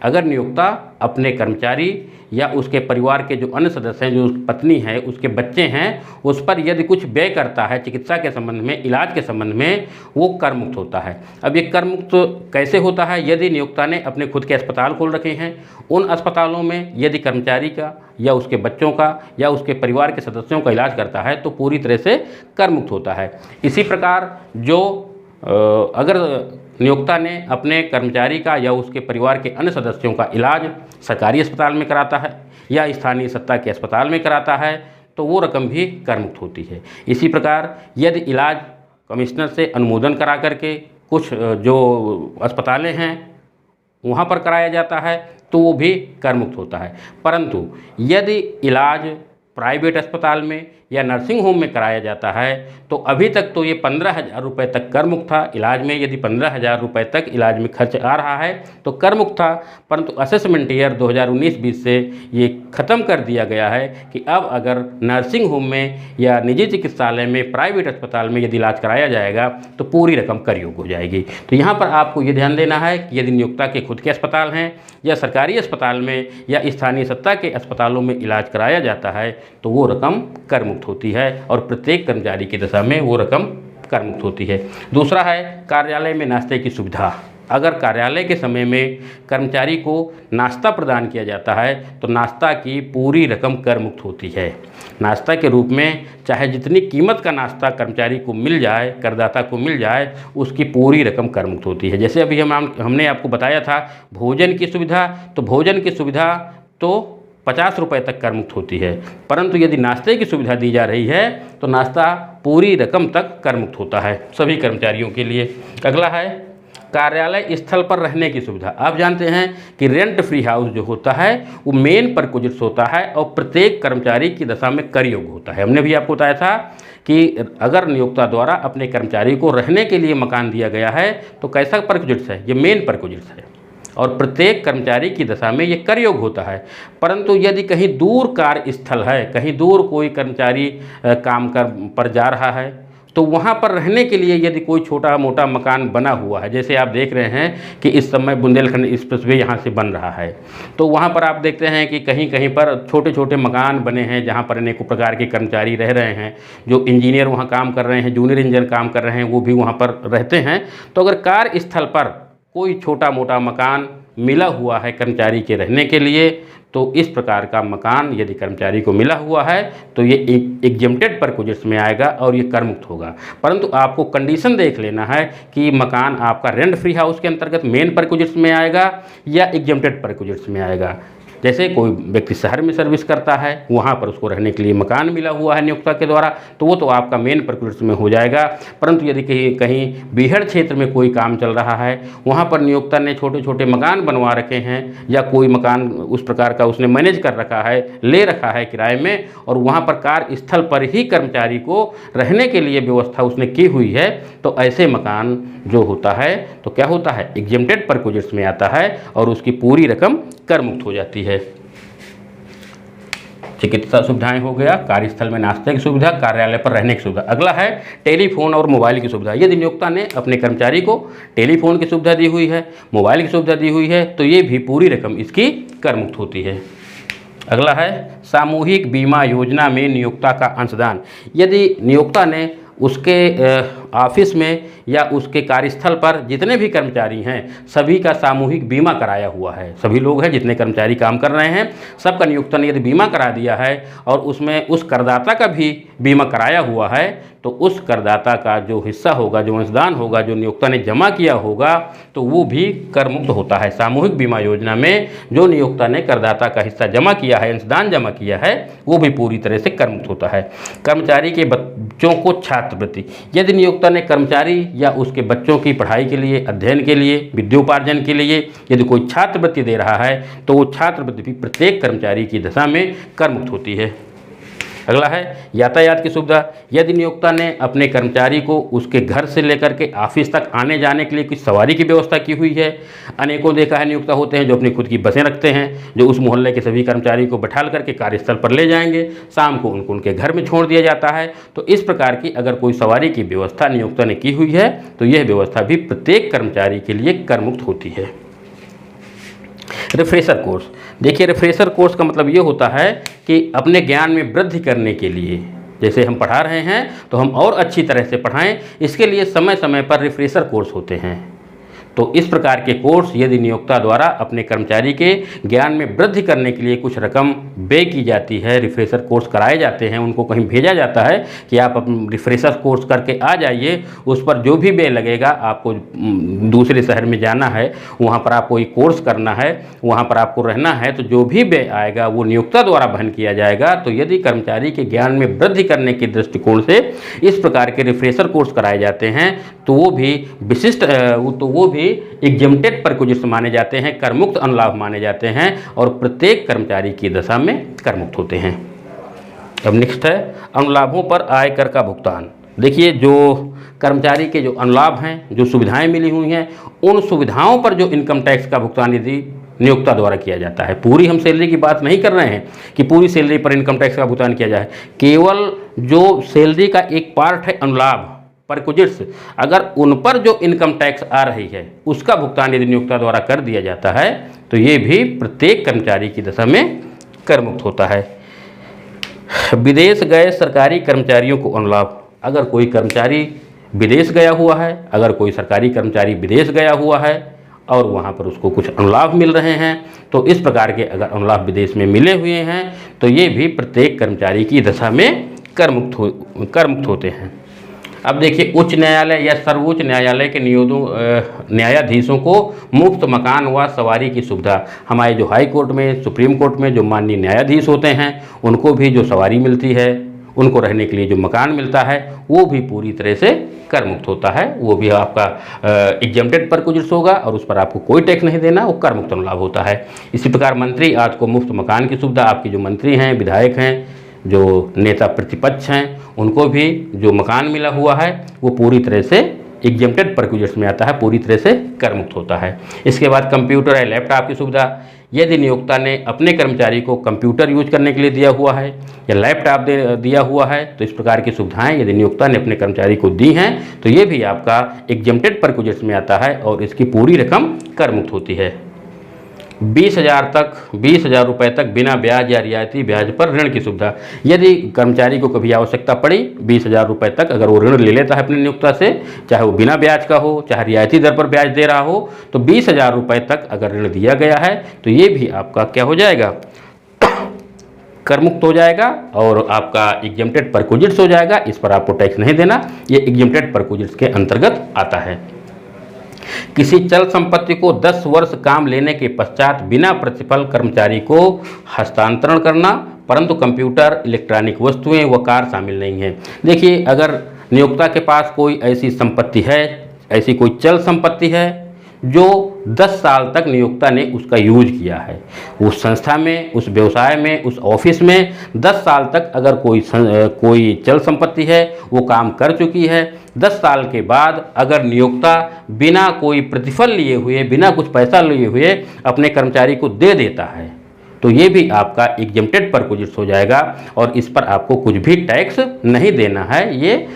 अगर नियोक्ता अपने कर्मचारी या उसके परिवार के जो अन्य सदस्य हैं, जो पत्नी है, उसके बच्चे हैं, उस पर यदि कुछ व्यय करता है चिकित्सा के संबंध में, इलाज के संबंध में, वो कर मुक्त होता है। अब ये कर मुक्त कैसे होता है? यदि नियोक्ता ने अपने खुद के अस्पताल खोल रखे हैं, उन अस्पतालों में यदि कर्मचारी का या उसके बच्चों का या उसके परिवार के सदस्यों का इलाज करता है तो पूरी तरह से कर मुक्त होता है। इसी प्रकार जो अगर नियोक्ता ने अपने कर्मचारी का या उसके परिवार के अन्य सदस्यों का इलाज सरकारी अस्पताल में कराता है या स्थानीय सत्ता के अस्पताल में कराता है तो वो रकम भी कर मुक्त होती है। इसी प्रकार यदि इलाज कमिश्नर से अनुमोदन करा करके कुछ जो अस्पतालें हैं वहाँ पर कराया जाता है तो वो भी कर मुक्त होता है। परंतु यदि इलाज प्राइवेट अस्पताल में या नर्सिंग होम में कराया जाता है तो अभी तक तो ये 15,000 रुपये तक कर मुक्त था। इलाज में यदि 15,000 रुपये तक इलाज में खर्च आ रहा है तो कर मुक्त था, परंतु असेसमेंट ईयर 2019-20 से ये ख़त्म कर दिया गया है कि अब अगर नर्सिंग होम में या निजी चिकित्सालय में, प्राइवेट अस्पताल में यदि इलाज कराया जाएगा तो पूरी रकम कर योग्य हो जाएगी। तो यहाँ पर आपको ये ध्यान देना है कि यदि नियोक्ता के खुद के अस्पताल हैं या सरकारी अस्पताल में या स्थानीय सत्ता के अस्पतालों में इलाज कराया जाता है तो वो रकम कर मुक्त होती है और प्रत्येक कर्मचारी की दशा में वो रकम कर मुक्त होती है। दूसरा है कार्यालय में नाश्ते की सुविधा। अगर कार्यालय के समय में कर्मचारी को नाश्ता प्रदान किया जाता है तो नाश्ता की पूरी रकम कर मुक्त होती है। नाश्ता के रूप में चाहे जितनी कीमत का नाश्ता कर्मचारी को मिल जाए, करदाता को मिल जाए, उसकी पूरी रकम कर मुक्त होती है। जैसे अभी हमने आपको बताया था भोजन की सुविधा, तो भोजन की सुविधा तो 50 रुपये तक कर मुक्त होती है, परंतु यदि नाश्ते की सुविधा दी जा रही है तो नाश्ता पूरी रकम तक कर मुक्त होता है सभी कर्मचारियों के लिए। अगला है कार्यालय स्थल पर रहने की सुविधा। आप जानते हैं कि रेंट फ्री हाउस जो होता है वो मेन परक्विजिट्स होता है और प्रत्येक कर्मचारी की दशा में कर योग्य होता है। हमने भी आपको बताया था कि अगर नियोक्ता द्वारा अपने कर्मचारी को रहने के लिए मकान दिया गया है तो कैसा परक्विजिट्स है? ये मेन परक्विजिट्स है और प्रत्येक कर्मचारी की दशा में ये कर योग्य होता है। परंतु यदि कहीं दूर कार्य स्थल है, कहीं दूर कोई कर्मचारी काम पर जा रहा है तो वहाँ पर रहने के लिए यदि कोई छोटा मोटा मकान बना हुआ है, जैसे आप देख रहे हैं कि इस समय बुंदेलखंड एक्सप्रेसवे यहाँ से बन रहा है, तो वहाँ पर आप देखते हैं कि कहीं कहीं पर छोटे छोटे मकान बने हैं जहाँ पर अनेकों प्रकार के कर्मचारी रह रहे हैं। जो इंजीनियर वहाँ काम कर रहे हैं, जूनियर इंजीनियर काम कर रहे हैं, वो भी वहाँ पर रहते हैं। तो अगर कार्यस्थल पर कोई छोटा मोटा मकान मिला हुआ है कर्मचारी के रहने के लिए तो इस प्रकार का मकान यदि कर्मचारी को मिला हुआ है तो ये एग्जम्प्टेड परक्विजिट्स में आएगा और ये कर मुक्त होगा। परंतु आपको कंडीशन देख लेना है कि मकान आपका रेंट फ्री हाउस के अंतर्गत मेन परक्विजिट्स में आएगा या एग्जम्प्टेड परक्विजिट्स में आएगा। जैसे कोई व्यक्ति शहर में सर्विस करता है, वहाँ पर उसको रहने के लिए मकान मिला हुआ है नियोक्ता के द्वारा, तो वो तो आपका मेन परक्विजिट्स में हो जाएगा। परंतु यदि कहीं बीहड़ क्षेत्र में कोई काम चल रहा है, वहाँ पर नियोक्ता ने छोटे छोटे मकान बनवा रखे हैं या कोई मकान उस प्रकार का उसने मैनेज कर रखा है, ले रखा है किराए में, और वहाँ पर कार्यस्थल पर ही कर्मचारी को रहने के लिए व्यवस्था उसने की हुई है, तो ऐसे मकान जो होता है तो क्या होता है? एग्जम्प्टेड परक्विजिट्स में आता है और उसकी पूरी रकम कर मुक्त हो जाती है। चिकित्सा सुविधाएं हो गया, कार्यस्थल में नाश्ते की सुविधा, कार्यालय पर रहने की सुविधा। अगला है टेलीफोन और मोबाइल की सुविधा। यदि नियोक्ता ने अपने कर्मचारी को टेलीफोन की सुविधा दी हुई है, मोबाइल की सुविधा दी हुई है, तो ये भी पूरी रकम इसकी कर मुक्त होती है। अगला है सामूहिक बीमा योजना में नियोक्ता का अंशदान। यदि नियोक्ता ने उसके ऑफिस में या उसके कार्यस्थल पर जितने भी कर्मचारी हैं सभी का सामूहिक बीमा कराया हुआ है, सभी लोग हैं जितने कर्मचारी काम कर रहे हैं सबका नियोक्ता ने यदि बीमा करा दिया है और उसमें उस करदाता का भी बीमा कराया हुआ है, तो उस करदाता का जो हिस्सा होगा, जो अंशदान होगा, जो नियोक्ता ने जमा किया होगा, तो वो भी कर मुक्त होता है। सामूहिक बीमा योजना में जो नियोक्ता ने करदाता का हिस्सा जमा किया है, अंशदान जमा किया है, वो भी पूरी तरह से कर मुक्त होता है। कर्मचारी के बच्चों को छात्रवृत्ति। यदि नियोक्ता ने कर्मचारी या उसके बच्चों की पढ़ाई के लिए, अध्ययन के लिए, विद्योपार्जन के लिए यदि कोई छात्रवृत्ति दे रहा है, तो वो छात्रवृत्ति भी प्रत्येक कर्मचारी की दशा में कर मुक्त होती है। अगला है यातायात की सुविधा। यदि नियोक्ता ने अपने कर्मचारी को उसके घर से लेकर के ऑफिस तक आने जाने के लिए कुछ सवारी की व्यवस्था की हुई है। अनेकों देखा है नियोक्ता होते हैं जो अपनी खुद की बसें रखते हैं, जो उस मोहल्ले के सभी कर्मचारी को बैठा करके कार्यस्थल पर ले जाएंगे, शाम को उनको उनके घर में छोड़ दिया जाता है। तो इस प्रकार की अगर कोई सवारी की व्यवस्था नियोक्ता ने की हुई है, तो यह व्यवस्था भी प्रत्येक कर्मचारी के लिए कर मुक्त होती है। Refresher course. देखिए, रिफ्रेशर कोर्स का मतलब ये होता है कि अपने ज्ञान में वृद्धि करने के लिए, जैसे हम पढ़ा रहे हैं तो हम और अच्छी तरह से पढ़ाएं, इसके लिए समय समय पर रिफ्रेशर कोर्स होते हैं। तो इस प्रकार के कोर्स यदि नियोक्ता द्वारा अपने कर्मचारी के ज्ञान में वृद्धि करने के लिए कुछ रकम व्यय की जाती है, रिफ्रेशर कोर्स कराए जाते हैं, उनको कहीं भेजा जाता है कि आप रिफ्रेशर कोर्स करके आ जाइए, उस पर जो भी व्यय लगेगा, आपको दूसरे शहर में जाना है, वहाँ पर आपको कोई कोर्स करना है, वहाँ पर आपको रहना है, तो जो भी व्यय आएगा वो नियोक्ता द्वारा वहन किया जाएगा। तो यदि कर्मचारी के ज्ञान में वृद्धि करने के दृष्टिकोण से इस प्रकार के रिफ्रेशर कोर्स कराए जाते हैं, तो वो भी विशिष्ट, तो वो भी एग्जेम्प्टेड परक्विजिट्स माने जाते हैं, कर मुक्त अनुलाभ माने जाते हैं और प्रत्येक कर्मचारी की दशा में कर मुक्त होते हैं। अब नेक्स्ट है अनुलाभों पर आयकर का भुगतान। देखिए, जो कर्मचारी के जो अनुलाभ हैं, जो सुविधाएं मिली हुई हैं, उन सुविधाओं पर जो इनकम टैक्स का भुगतान यदि नियोक्ता द्वारा किया जाता है, पूरी हम सैलरी की बात नहीं कर रहे हैं कि पूरी सैलरी पर इनकम टैक्स का भुगतान किया जाए, केवल जो सैलरी का एक पार्ट है अनुलाभ परक्विजिट्स, अगर उन पर जो इनकम टैक्स आ रही है उसका भुगतान यदि नियोक्ता द्वारा कर दिया जाता है, तो ये भी प्रत्येक कर्मचारी की दशा में कर मुक्त होता है। विदेश गए सरकारी कर्मचारियों को अनुलाभ। अगर कोई कर्मचारी विदेश गया हुआ है, अगर कोई सरकारी कर्मचारी विदेश गया हुआ है और वहाँ पर उसको कुछ अनुलाभ मिल रहे हैं, तो इस प्रकार के अगर अनुलाभ विदेश में मिले हुए हैं, तो ये भी प्रत्येक कर्मचारी की दशा में कर मुक्त होते हैं। अब देखिए, उच्च न्यायालय या सर्वोच्च न्यायालय के न्यायाधीशों को मुफ्त मकान व सवारी की सुविधा। हमारे जो हाई कोर्ट में, सुप्रीम कोर्ट में जो माननीय न्यायाधीश होते हैं, उनको भी जो सवारी मिलती है, उनको रहने के लिए जो मकान मिलता है, वो भी पूरी तरह से कर मुक्त होता है। वो भी आपका एग्जेम्प्टेड परक्विजिट्स होगा और उस पर आपको कोई टैक्स नहीं देना, वो कर मुक्त अनुलाभ होता है। इसी प्रकार मंत्री आज को मुफ्त मकान की सुविधा, आपके जो मंत्री हैं, विधायक हैं, जो नेता प्रतिपक्ष हैं, उनको भी जो मकान मिला हुआ है वो पूरी तरह से एग्जेम्प्टेड परक्विजिट्स में आता है, पूरी तरह से कर मुक्त होता है। इसके बाद कंप्यूटर या लैपटॉप की सुविधा। यदि नियोक्ता ने अपने कर्मचारी को कंप्यूटर यूज करने के लिए दिया हुआ है या लैपटॉप दिया हुआ है, तो इस प्रकार की सुविधाएं यदि नियोक्ता ने अपने कर्मचारी को दी हैं, तो ये भी आपका एग्जेम्प्टेड परक्विजिट्स में आता है और इसकी पूरी रकम कर मुक्त होती है। 20,000 रुपये तक बिना ब्याज या रियायती ब्याज पर ऋण की सुविधा। यदि कर्मचारी को कभी आवश्यकता पड़ी, 20,000 रुपये तक अगर वो ऋण ले लेता है अपने नियोक्ता से, चाहे वो बिना ब्याज का हो, चाहे रियायती दर पर ब्याज दे रहा हो, तो 20,000 रुपये तक अगर ऋण दिया गया है, तो ये भी आपका क्या हो जाएगा, कर मुक्त हो जाएगा और आपका एग्जेम्प्टेड परक्विजिट्स हो जाएगा। इस पर आपको टैक्स नहीं देना, ये एग्जेम्प्टेड परक्विजिट्स के अंतर्गत आता है। किसी चल संपत्ति को 10 वर्ष काम लेने के पश्चात बिना प्रतिफल कर्मचारी को हस्तांतरण करना, परंतु कंप्यूटर, इलेक्ट्रॉनिक वस्तुएं व कार शामिल नहीं है। देखिए, अगर नियोक्ता के पास कोई ऐसी संपत्ति है, ऐसी कोई चल संपत्ति है जो 10 साल तक नियोक्ता ने उसका यूज किया है, उस संस्था में, उस व्यवसाय में, उस ऑफिस में 10 साल तक अगर कोई चल संपत्ति है वो काम कर चुकी है, 10 साल के बाद अगर नियोक्ता बिना कोई प्रतिफल लिए हुए, बिना कुछ पैसा लिए हुए अपने कर्मचारी को दे देता है, तो ये भी आपका एग्जेम्प्टेड परक्विजिट्स हो जाएगा और इस पर आपको कुछ भी टैक्स नहीं देना है, ये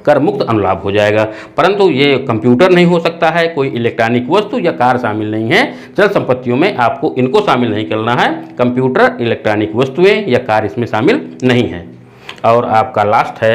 कर मुक्त अनुलाभ हो जाएगा। परंतु ये कंप्यूटर नहीं हो सकता है, कोई इलेक्ट्रॉनिक वस्तु या कार शामिल नहीं है। चल संपत्तियों में आपको इनको शामिल नहीं करना है, कंप्यूटर, इलेक्ट्रॉनिक वस्तुएं या कार इसमें शामिल नहीं है। और आपका लास्ट है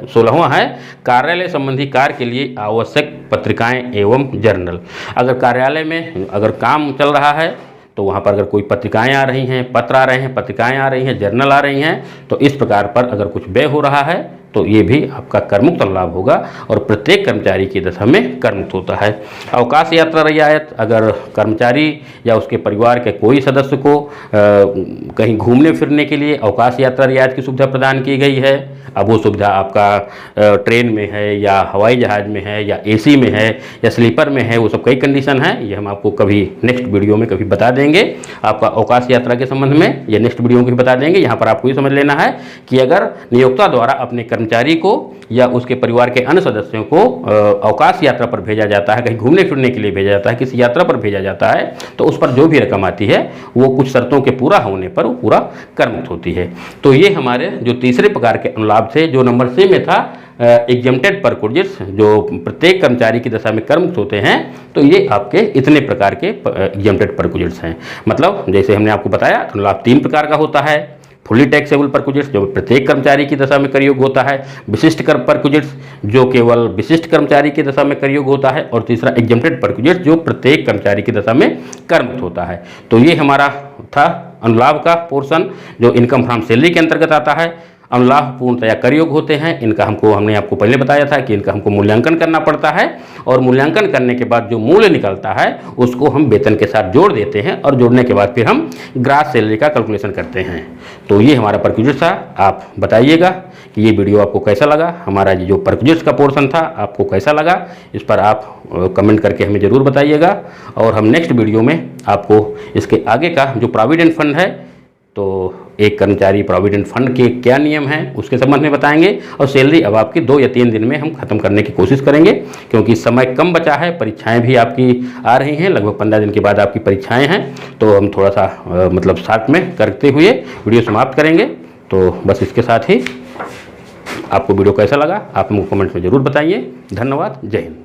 16वां है कार्यालय संबंधी कार्य के लिए आवश्यक पत्रिकाएं एवं जर्नल। अगर कार्यालय में अगर काम चल रहा है तो वहाँ पर अगर कोई पत्रिकाएं आ रही हैं, पत्र आ रहे हैं, पत्रिकाएं आ रही हैं, जर्नल आ रही हैं, तो इस प्रकार पर अगर कुछ व्यय हो रहा है तो ये भी आपका करमुक्त अनुलाभ होगा और प्रत्येक कर्मचारी की दशा में करमुक्त होता है। अवकाश यात्रा रियायत, अगर कर्मचारी या उसके परिवार के कोई सदस्य को कहीं घूमने फिरने के लिए अवकाश यात्रा रियायत की सुविधा प्रदान की गई है। अब वो सुविधा आपका ट्रेन में है या हवाई जहाज़ में है या एसी में है या स्लीपर में है, वो सब कई कंडीशन है, ये हम आपको कभी नेक्स्ट वीडियो में कभी बता देंगे। आपका अवकाश यात्रा के संबंध में ये नेक्स्ट वीडियो में कभी बता देंगे। यहाँ पर आपको ये समझ लेना है कि अगर नियोक्ता द्वारा अपने कर्मचारी को या उसके परिवार के अन्य सदस्यों को अवकाश यात्रा पर भेजा जाता है, कहीं घूमने फिरने के लिए भेजा जाता है, किसी यात्रा पर भेजा जाता है, तो उस पर जो भी रकम आती है वो कुछ शर्तों के पूरा होने पर वो पूरा करमुक्त होती है। तो ये हमारे जो तीसरे प्रकार के अनुलाभ थे, जो नंबर सी में था एग्जेम्प्टेड परक्विजिट्स, जो प्रत्येक कर्मचारी की दशा में करमुक्त होते हैं, तो ये आपके इतने प्रकार के एग्जेम्प्टेड परक्विजिट्स हैं। मतलब जैसे हमने आपको बताया अनुलाभ 3 प्रकार का होता है। फुली टैक्सेबल परक्विजिट्स जो प्रत्येक कर्मचारी की दशा में कर योग्य होता है, विशिष्ट कर परक्विजिट्स जो केवल विशिष्ट कर्मचारी की दशा में कर योग्य होता है, और तीसरा एग्जेम्प्टेड परक्विजिट्स जो प्रत्येक कर्मचारी की दशा में करमुक्त होता है। तो ये हमारा था अनुलाभ का पोर्शन जो इनकम फ्रॉम सैलरी के अंतर्गत आता है। अनुलाभ पूर्णतया कर योग्य होते हैं, इनका हमने आपको पहले बताया था कि इनका हमको मूल्यांकन करना पड़ता है और मूल्यांकन करने के बाद जो मूल्य निकलता है उसको हम वेतन के साथ जोड़ देते हैं और जोड़ने के बाद फिर हम ग्रास सैलरी का कैलकुलेशन करते हैं। तो ये हमारा परक्विजिट्स था। आप बताइएगा कि ये वीडियो आपको कैसा लगा, हमारा जो परक्विजिट्स का पोर्शन था आपको कैसा लगा, इस पर आप कमेंट करके हमें ज़रूर बताइएगा। और हम नेक्स्ट वीडियो में आपको इसके आगे का जो प्रोविडेंट फंड है, तो एक कर्मचारी प्रोविडेंट फंड के क्या नियम हैं उसके संबंध में बताएंगे, और सैलरी अब आपकी 2 या 3 दिन में हम खत्म करने की कोशिश करेंगे, क्योंकि समय कम बचा है, परीक्षाएं भी आपकी आ रही हैं, लगभग 15 दिन के बाद आपकी परीक्षाएं हैं, तो हम थोड़ा सा मतलब साथ में करते हुए वीडियो समाप्त करेंगे। तो बस इसके साथ ही आपको वीडियो कैसा लगा आप हमको कमेंट में ज़रूर बताइए। धन्यवाद, जय हिंद।